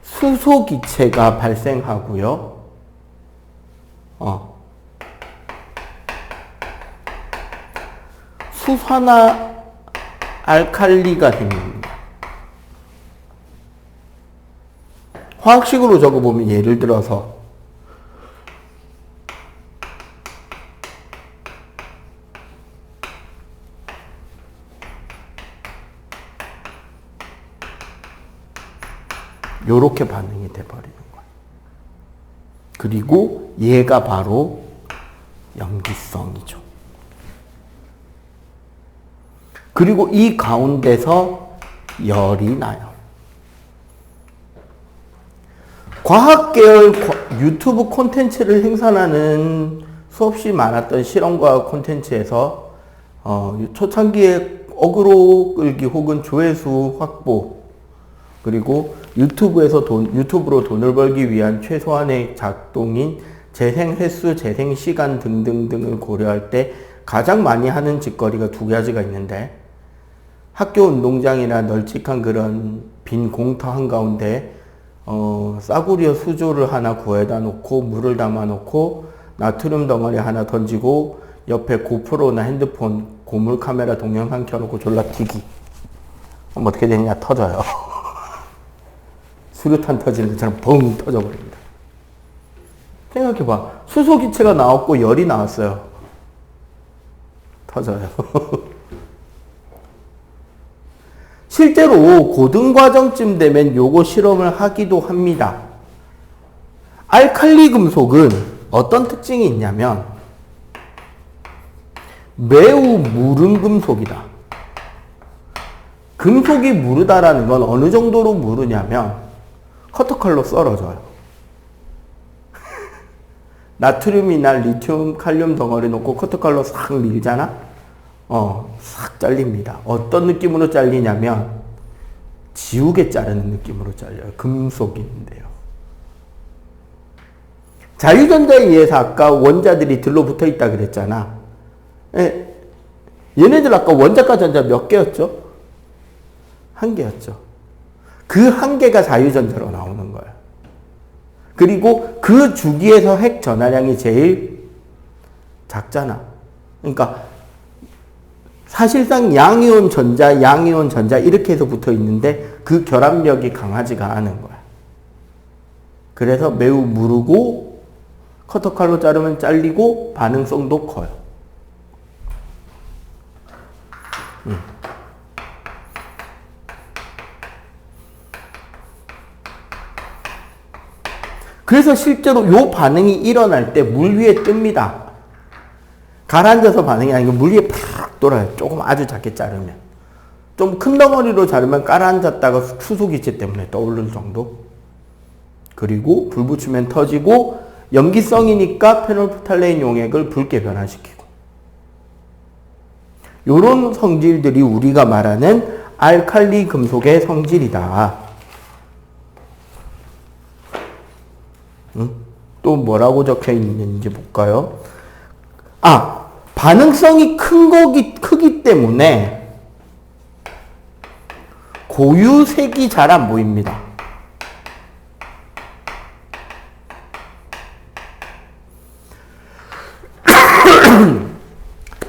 Speaker 1: 수소 기체가 발생하고요. 수산화 알칼리가 생깁니다. 화학식으로 적어보면 예를 들어서 요렇게 반응이 돼버리는 거예요. 그리고 얘가 바로 염기성이죠. 그리고 이 가운데서 열이 나요. 과학계열 유튜브 콘텐츠를 생산하는 수없이 많았던 실험과학 콘텐츠에서 초창기에 어그로 끌기 혹은 조회수 확보 그리고 유튜브로 돈을 벌기 위한 최소한의 작동인 재생 횟수, 재생 시간 등등등을 고려할 때 가장 많이 하는 짓거리가 2가지가 있는데 학교 운동장이나 널찍한 그런 빈 공터 한가운데 싸구려 수조를 하나 구해다 놓고 물을 담아 놓고 나트륨 덩어리 하나 던지고 옆에 고프로나 핸드폰 고물 카메라 동영상 켜놓고 졸라 튀기. 그럼 어떻게 되느냐? 터져요. 수류탄 터지는 것처럼 뻥 터져버립니다. 생각해봐. 수소기체가 나왔고 열이 나왔어요. 터져요. 실제로 고등과정쯤 되면 요거 실험을 하기도 합니다. 알칼리 금속은 어떤 특징이 있냐면 매우 무른 금속이다. 금속이 무르다라는 건 어느 정도로 무르냐면 커터칼로 썰어져요. 나트륨이나 리튬, 칼륨 덩어리 놓고 커터칼로 싹 밀잖아? 싹 잘립니다. 어떤 느낌으로 잘리냐면 지우개 자르는 느낌으로 잘려요. 금속인데요. 자유전자에 의해서 아까 원자들이 들러 붙어 있다 그랬잖아. 얘네들 아까 원자과 전자 몇 개였죠? 1개였죠. 그 1개가 자유전자로 나오는 거예요. 그리고 그 주기에서 핵 전하량이 제일 작잖아. 그러니까 사실상 양이온 전자 이렇게 해서 붙어 있는데 그 결합력이 강하지가 않은 거야. 그래서 매우 무르고 커터칼로 자르면 잘리고 반응성도 커요. 그래서 실제로 요 반응이 일어날 때 물 위에 뜹니다. 가라앉아서 반응이 아니고 물 위에 팍 돌아요. 조금 아주 작게 자르면. 좀 큰 덩어리로 자르면 가라앉았다가 수소기체 때문에 떠오를 정도. 그리고 불 붙이면 터지고 염기성이니까 페놀프탈레인 용액을 붉게 변화시키고. 요런 성질들이 우리가 말하는 알칼리 금속의 성질이다. 또 뭐라고 적혀 있는지 볼까요? 반응성이 크기 때문에 고유색이 잘 안 보입니다.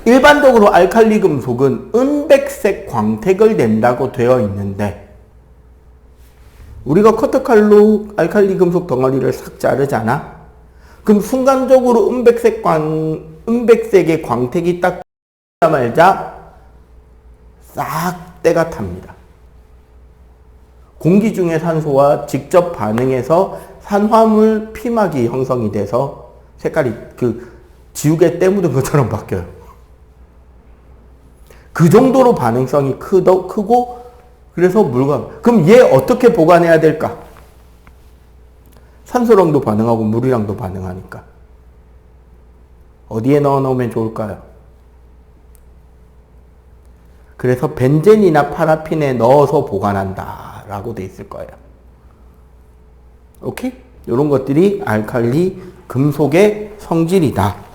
Speaker 1: 일반적으로 알칼리 금속은 은백색 광택을 낸다고 되어 있는데 우리가 커터칼로 알칼리 금속 덩어리를 싹 자르잖아? 그럼 순간적으로 은백색의 광택이 딱 말자 싹 때가 탑니다. 공기 중의 산소와 직접 반응해서 산화물 피막이 형성이 돼서 색깔이 지우개 때 묻은 것처럼 바뀌어요. 그 정도로 반응성이 크고 그래서 그럼 얘 어떻게 보관해야 될까? 산소랑도 반응하고 물이랑도 반응하니까 어디에 넣어 놓으면 좋을까요? 그래서 벤젠이나 파라핀에 넣어서 보관한다 라고 돼 있을 거예요. 오케이? 이런 것들이 알칼리 금속의 성질이다.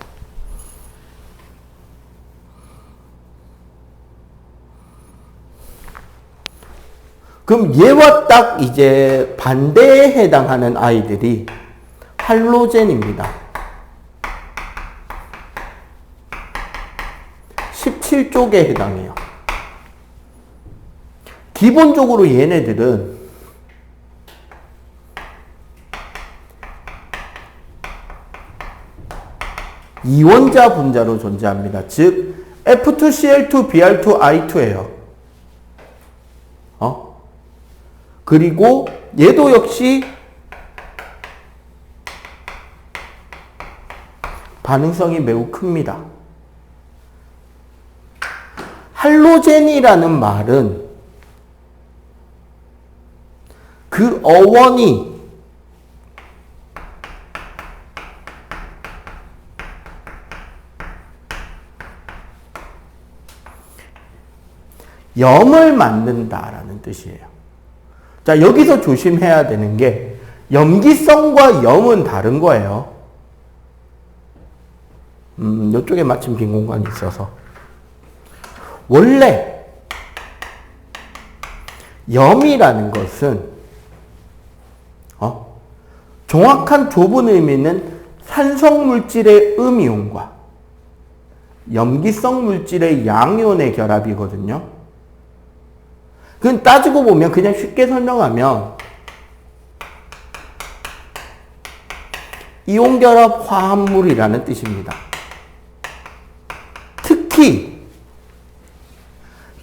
Speaker 1: 그럼 얘와 딱 이제 반대에 해당하는 아이들이 할로젠입니다. 17쪽에 해당해요. 기본적으로 얘네들은 이원자 분자로 존재합니다. 즉 F2Cl2Br2I2예요. 그리고 얘도 역시 반응성이 매우 큽니다. 할로젠이라는 말은 그 어원이 염을 만든다라는 뜻이에요. 자, 여기서 조심해야 되는 게 염기성과 염은 다른 거예요. 이쪽에 마침 빈 공간이 있어서. 원래 염이라는 것은 정확한 좁은 의미는 산성 물질의 음이온과 염기성 물질의 양이온의 결합이거든요. 그건 따지고 보면 그냥 쉽게 설명하면 이온결합 화합물이라는 뜻입니다. 특히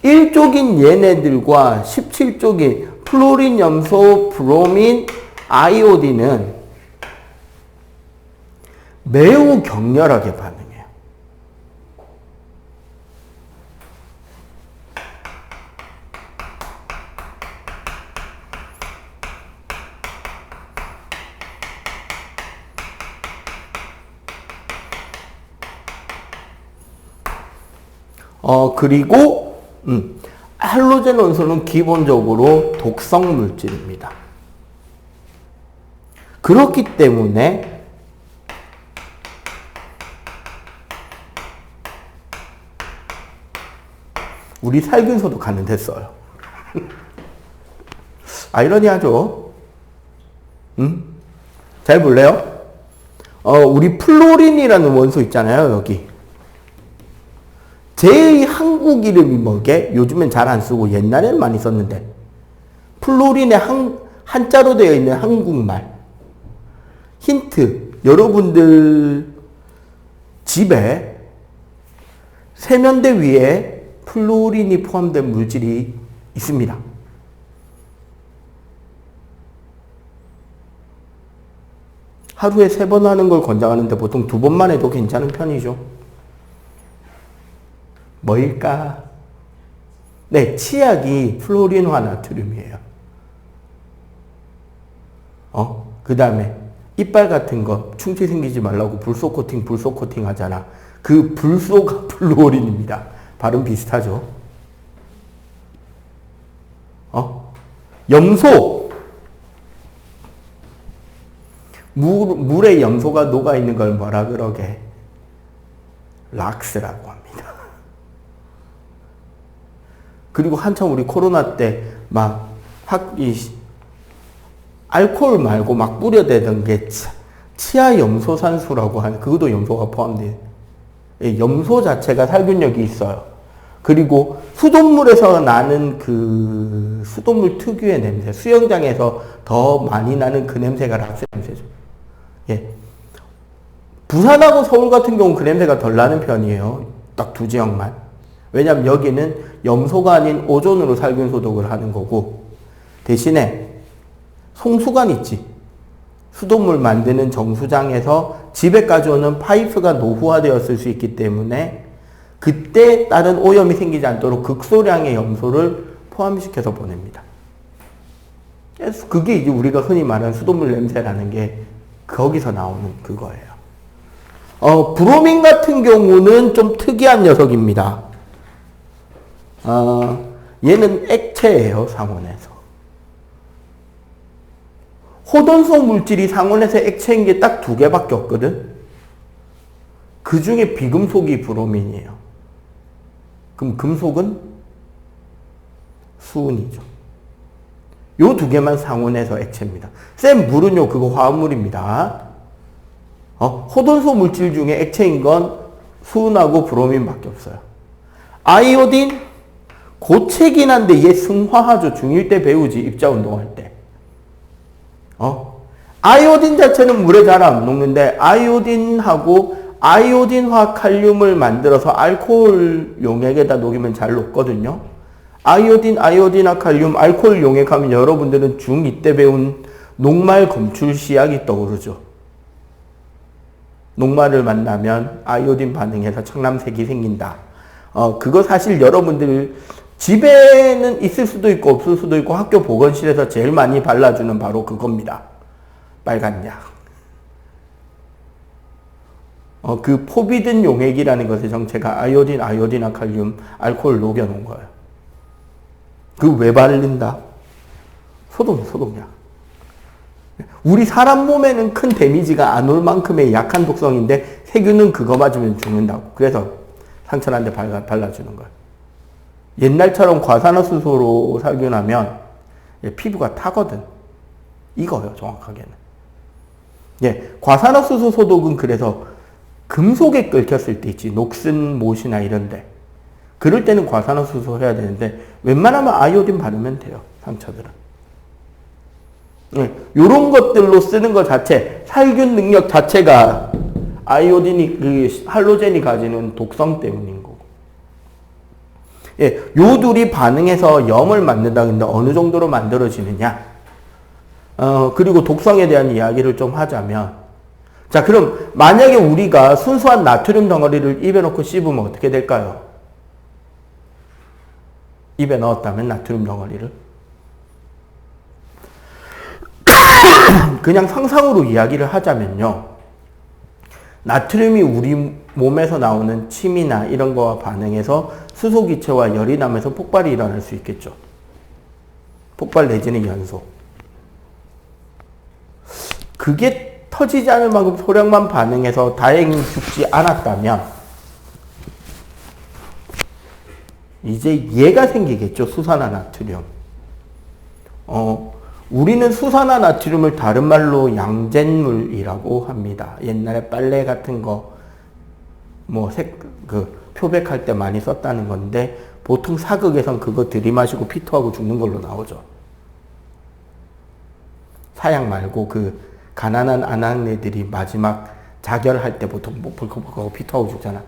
Speaker 1: 1쪽인 얘네들과 17쪽인 플로린, 염소, 브로민, 아이오딘은 매우 격렬하게 반응해요. 그리고 할로젠 원소는 기본적으로 독성 물질입니다. 그렇기 때문에 우리 살균소도 가는데 써요. 아이러니하죠? 잘 볼래요? 우리 플로린이라는 원소 있잖아요, 여기. 제일 한국 이름이 뭐게? 요즘엔 잘 안 쓰고 옛날에는 많이 썼는데. 플로린의 한자로 되어 있는 한국말. 힌트. 여러분들 집에 세면대 위에 플로린이 포함된 물질이 있습니다. 하루에 3번 하는 걸 권장하는데 보통 2번만 해도 괜찮은 편이죠. 뭐일까? 네, 치약이 플로린화 나트륨이에요. 그 다음에 이빨 같은 거 충치 생기지 말라고 불소 코팅 하잖아. 그 불소가 플로린입니다. 발음 비슷하죠? 염소. 물에 염소가 녹아있는 걸 뭐라 그러게? 락스라고 합니다. 그리고 한참 우리 코로나 때 알코올 말고 막 뿌려대던 게 치아 염소산수라고 하는, 그것도 염소가 포함된, 염소 자체가 살균력이 있어요. 그리고 수돗물에서 나는 그 수돗물 특유의 냄새, 수영장에서 더 많이 나는 그 냄새가 락스 냄새죠. 예. 부산하고 서울 같은 경우는 그 냄새가 덜 나는 편이에요. 딱 두 지역만. 왜냐면 여기는 염소가 아닌 오존으로 살균 소독을 하는 거고, 대신에 송수관 있지. 수돗물 만드는 정수장에서 집에 가져오는 파이프가 노후화되었을 수 있기 때문에 그때 다른 오염이 생기지 않도록 극소량의 염소를 포함시켜서 보냅니다. 그래서 그게 이제 우리가 흔히 말하는 수돗물 냄새라는 게 거기서 나오는 그거예요. 브로민 같은 경우는 좀 특이한 녀석입니다. 얘는 액체예요, 상온에서. 호돈소 물질이 상온에서 액체인 게 딱 두 개밖에 없거든. 그 중에 비금속이 브로민이에요. 그럼 금속은 수은이죠. 요 두 개만 상온에서 액체입니다. 쌤, 물은요, 그거 화합물입니다. 호돈소 물질 중에 액체인 건 수은하고 브로민밖에 없어요. 아이오딘, 고체긴 한데 얘 승화하죠. 중1 때 배우지, 입자 운동할 때. 아이오딘 자체는 물에 잘 안 녹는데, 아이오딘하고 아이오딘화 칼륨을 만들어서 알코올 용액에다 녹이면 잘 녹거든요. 아이오딘화 칼륨, 알코올 용액하면 여러분들은 중2 때 배운 녹말 검출 시약이 떠오르죠. 녹말을 만나면 아이오딘 반응해서 청남색이 생긴다. 그거 사실 여러분들 집에는 있을 수도 있고 없을 수도 있고 학교 보건실에서 제일 많이 발라주는 바로 그겁니다. 빨간 약. 그 포비든 용액이라는 것의 정체가 아이오딘화 칼륨, 알코올 녹여놓은 거예요. 그 왜 바른다? 소독약. 우리 사람 몸에는 큰 데미지가 안 올 만큼의 약한 독성인데 세균은 그거 맞으면 죽는다고. 그래서 상처난데 발라주는 거예요. 옛날처럼 과산화수소로 살균하면 피부가 타거든. 이거요, 정확하게는. 예, 과산화수소 소독은 그래서 금속에 끓였을 때 있지. 녹슨 못이나 이런데. 그럴 때는 과산화수소 해야 되는데 웬만하면 아이오딘 바르면 돼요, 상처들은. 예, 요런 것들로 쓰는 것 자체, 살균 능력 자체가 아이오딘이, 그 할로젠이 가지는 독성 때문인 거고. 예, 요 둘이 반응해서 염을 만든다. 근데 어느 정도로 만들어지느냐? 그리고 독성에 대한 이야기를 좀 하자면, 자, 그럼 만약에 우리가 순수한 나트륨 덩어리를 입에 넣고 씹으면 어떻게 될까요? 입에 넣었다면 나트륨 덩어리를 그냥 상상으로 이야기를 하자면요, 나트륨이 우리 몸에서 나오는 침이나 이런 거와 반응해서 수소기체와 열이 나면서 폭발이 일어날 수 있겠죠. 폭발 내지는 연소. 그게 터지지 않을 만큼 소량만 반응해서 다행히 죽지 않았다면 이제 얘가 생기겠죠. 수산화나트륨. 우리는 수산화나트륨을 다른 말로 양잿물이라고 합니다. 옛날에 빨래 같은 거 표백할 때 많이 썼다는 건데 보통 사극에선 그거 들이마시고 피토하고 죽는 걸로 나오죠. 사약 말고 그 가난한 아낙네들이 마지막 자결할 때 보통 벌컥벌컥하고 피토하고 죽잖아.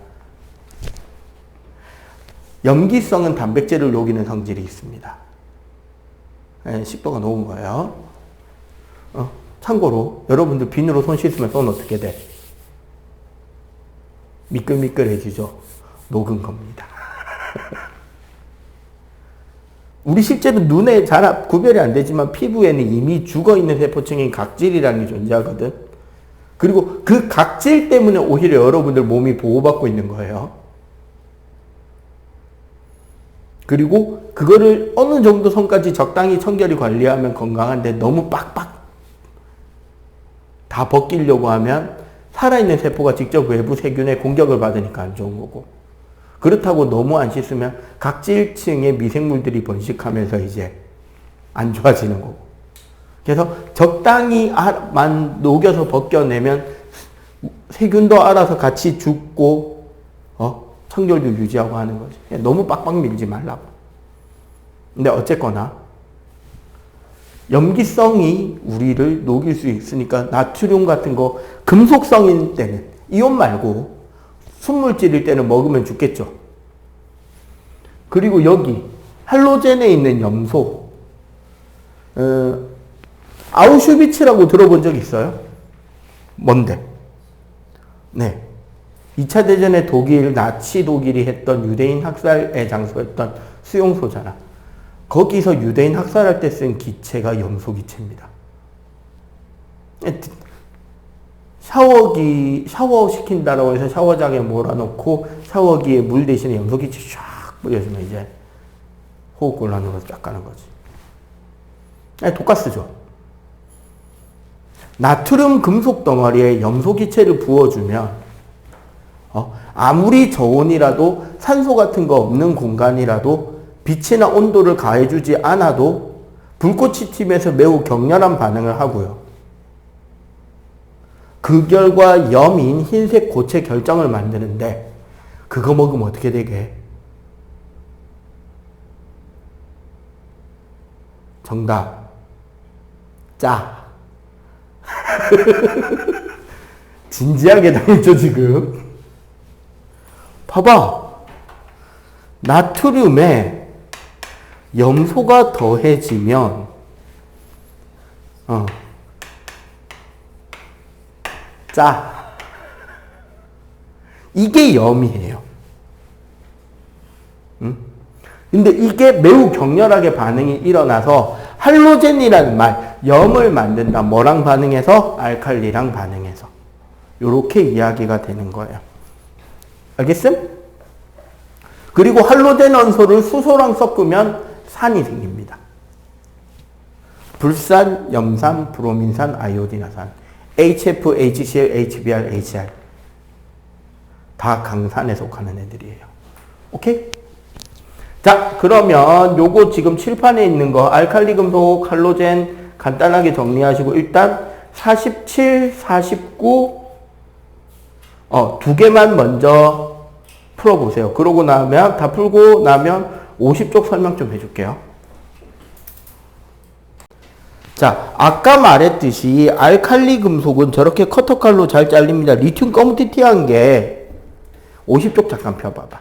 Speaker 1: 염기성은 단백질을 녹이는 성질이 있습니다. 식도가 녹은 거예요. 참고로 여러분들 비누로 손 씻으면 손 어떻게 돼? 미끌미끌해지죠. 녹은 겁니다. 우리 실제로 눈에 잘 구별이 안 되지만 피부에는 이미 죽어있는 세포층인 각질이라는 게 존재하거든. 그리고 그 각질 때문에 오히려 여러분들 몸이 보호받고 있는 거예요. 그리고 그거를 어느 정도 선까지 적당히 청결히 관리하면 건강한데 너무 빡빡 다 벗기려고 하면 살아있는 세포가 직접 외부 세균의 공격을 받으니까 안 좋은 거고, 그렇다고 너무 안 씻으면 각질층의 미생물들이 번식하면서 이제 안 좋아지는 거고. 그래서 적당히만 녹여서 벗겨내면 세균도 알아서 같이 죽고 청결도 유지하고 하는 거지. 너무 빡빡 밀지 말라고. 근데 어쨌거나 염기성이 우리를 녹일 수 있으니까 나트륨 같은 거 금속성인 때는 이온 말고 순물질일 때는 먹으면 죽겠죠. 그리고 여기 할로젠에 있는 염소 아우슈비츠라고 들어본 적 있어요? 뭔데? 네. 2차 대전에 나치 독일이 했던 유대인 학살의 장소였던 수용소잖아. 거기서 유대인 학살할 때 쓴 기체가 염소 기체입니다. 샤워 시킨다라고 해서 샤워장에 몰아놓고 샤워기에 물 대신에 염소 기체 쫙 뿌려주면 이제 호흡곤란으로 쫙 가는 거지. 독가스죠. 나트륨 금속 덩어리에 염소 기체를 부어주면 아무리 저온이라도 산소 같은 거 없는 공간이라도 빛이나 온도를 가해주지 않아도 불꽃이 튀면서 매우 격렬한 반응을 하고요. 그 결과 염인 흰색 고체 결정을 만드는데 그거 먹으면 어떻게 되게? 정답. 짜. 진지하게 당했죠 지금. 봐봐. 나트륨에 염소가 더해지면 짜. 이게 염이에요. 응? 근데 이게 매우 격렬하게 반응이 일어나서 할로젠이라는 말, 염을 만든다. 뭐랑 반응해서? 알칼리랑 반응해서. 요렇게 이야기가 되는 거예요. 알겠음? 그리고 할로젠 원소를 수소랑 섞으면 산이 생깁니다. 불산, 염산, 브로민산, 아이오디나산. HF, HCl, HBr, HR. 다 강산에 속하는 애들이에요. 오케이? 자, 그러면 요거 지금 칠판에 있는 거 알칼리 금속, 할로젠 간단하게 정리하시고 일단 47, 49 두 개만 먼저 풀어보세요. 그러고 나면 다 풀고 나면 50쪽 설명 좀 해줄게요. 자, 아까 말했듯이 알칼리 금속은 저렇게 커터칼로 잘 잘립니다. 리튬 검은티티한 게 50쪽 잠깐 펴봐봐.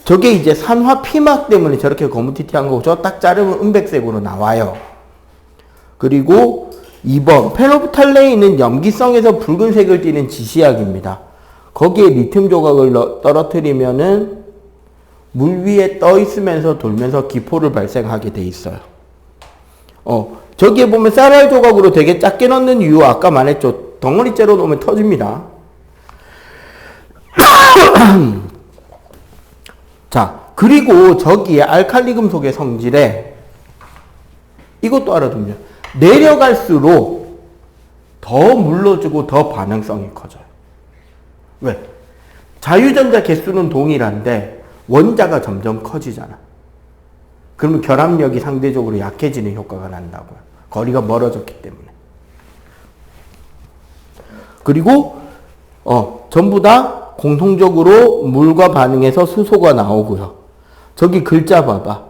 Speaker 1: 저게 이제 산화 피막 때문에 저렇게 검은티티한 거고 저 딱 자르면 은백색으로 나와요. 그리고 2번 페노프탈레인은 염기성에서 붉은색을 띠는 지시약입니다. 거기에 리튬 조각을 떨어뜨리면은 물 위에 떠 있으면서 돌면서 기포를 발생하게 돼 있어요. 저기에 보면 쌀알 조각으로 되게 작게 넣는 이유 아까 말했죠. 덩어리째로 놓으면 터집니다. 자, 그리고 저기에 알칼리 금속의 성질에 이것도 알아두면 내려갈수록 더 물러주고 더 반응성이 커져요. 왜? 자유전자 개수는 동일한데 원자가 점점 커지잖아. 그러면 결합력이 상대적으로 약해지는 효과가 난다고요. 거리가 멀어졌기 때문에. 그리고 전부 다 공통적으로 물과 반응해서 수소가 나오고요. 저기 글자 봐봐.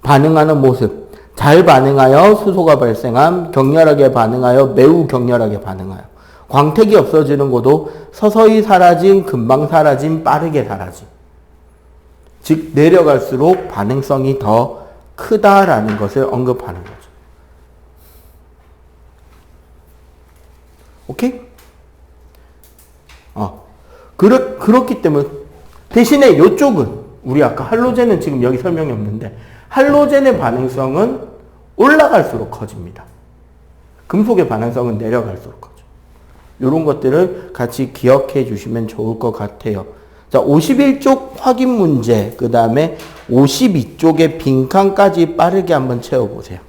Speaker 1: 반응하는 모습. 잘 반응하여 수소가 발생함, 격렬하게 반응하여 매우 격렬하게 반응하여. 광택이 없어지는 것도 서서히 사라짐, 금방 사라짐, 빠르게 사라짐. 즉 내려갈수록 반응성이 더 크다라는 것을 언급하는 거죠. 오케이? 그렇기 때문에 대신에 이쪽은 우리 아까 할로젠은 지금 여기 설명이 없는데 할로젠의 반응성은 올라갈수록 커집니다. 금속의 반응성은 내려갈수록 커져. 이런 것들을 같이 기억해 주시면 좋을 것 같아요. 자, 51쪽 확인 문제, 그 다음에 52쪽의 빈칸까지 빠르게 한번 채워보세요.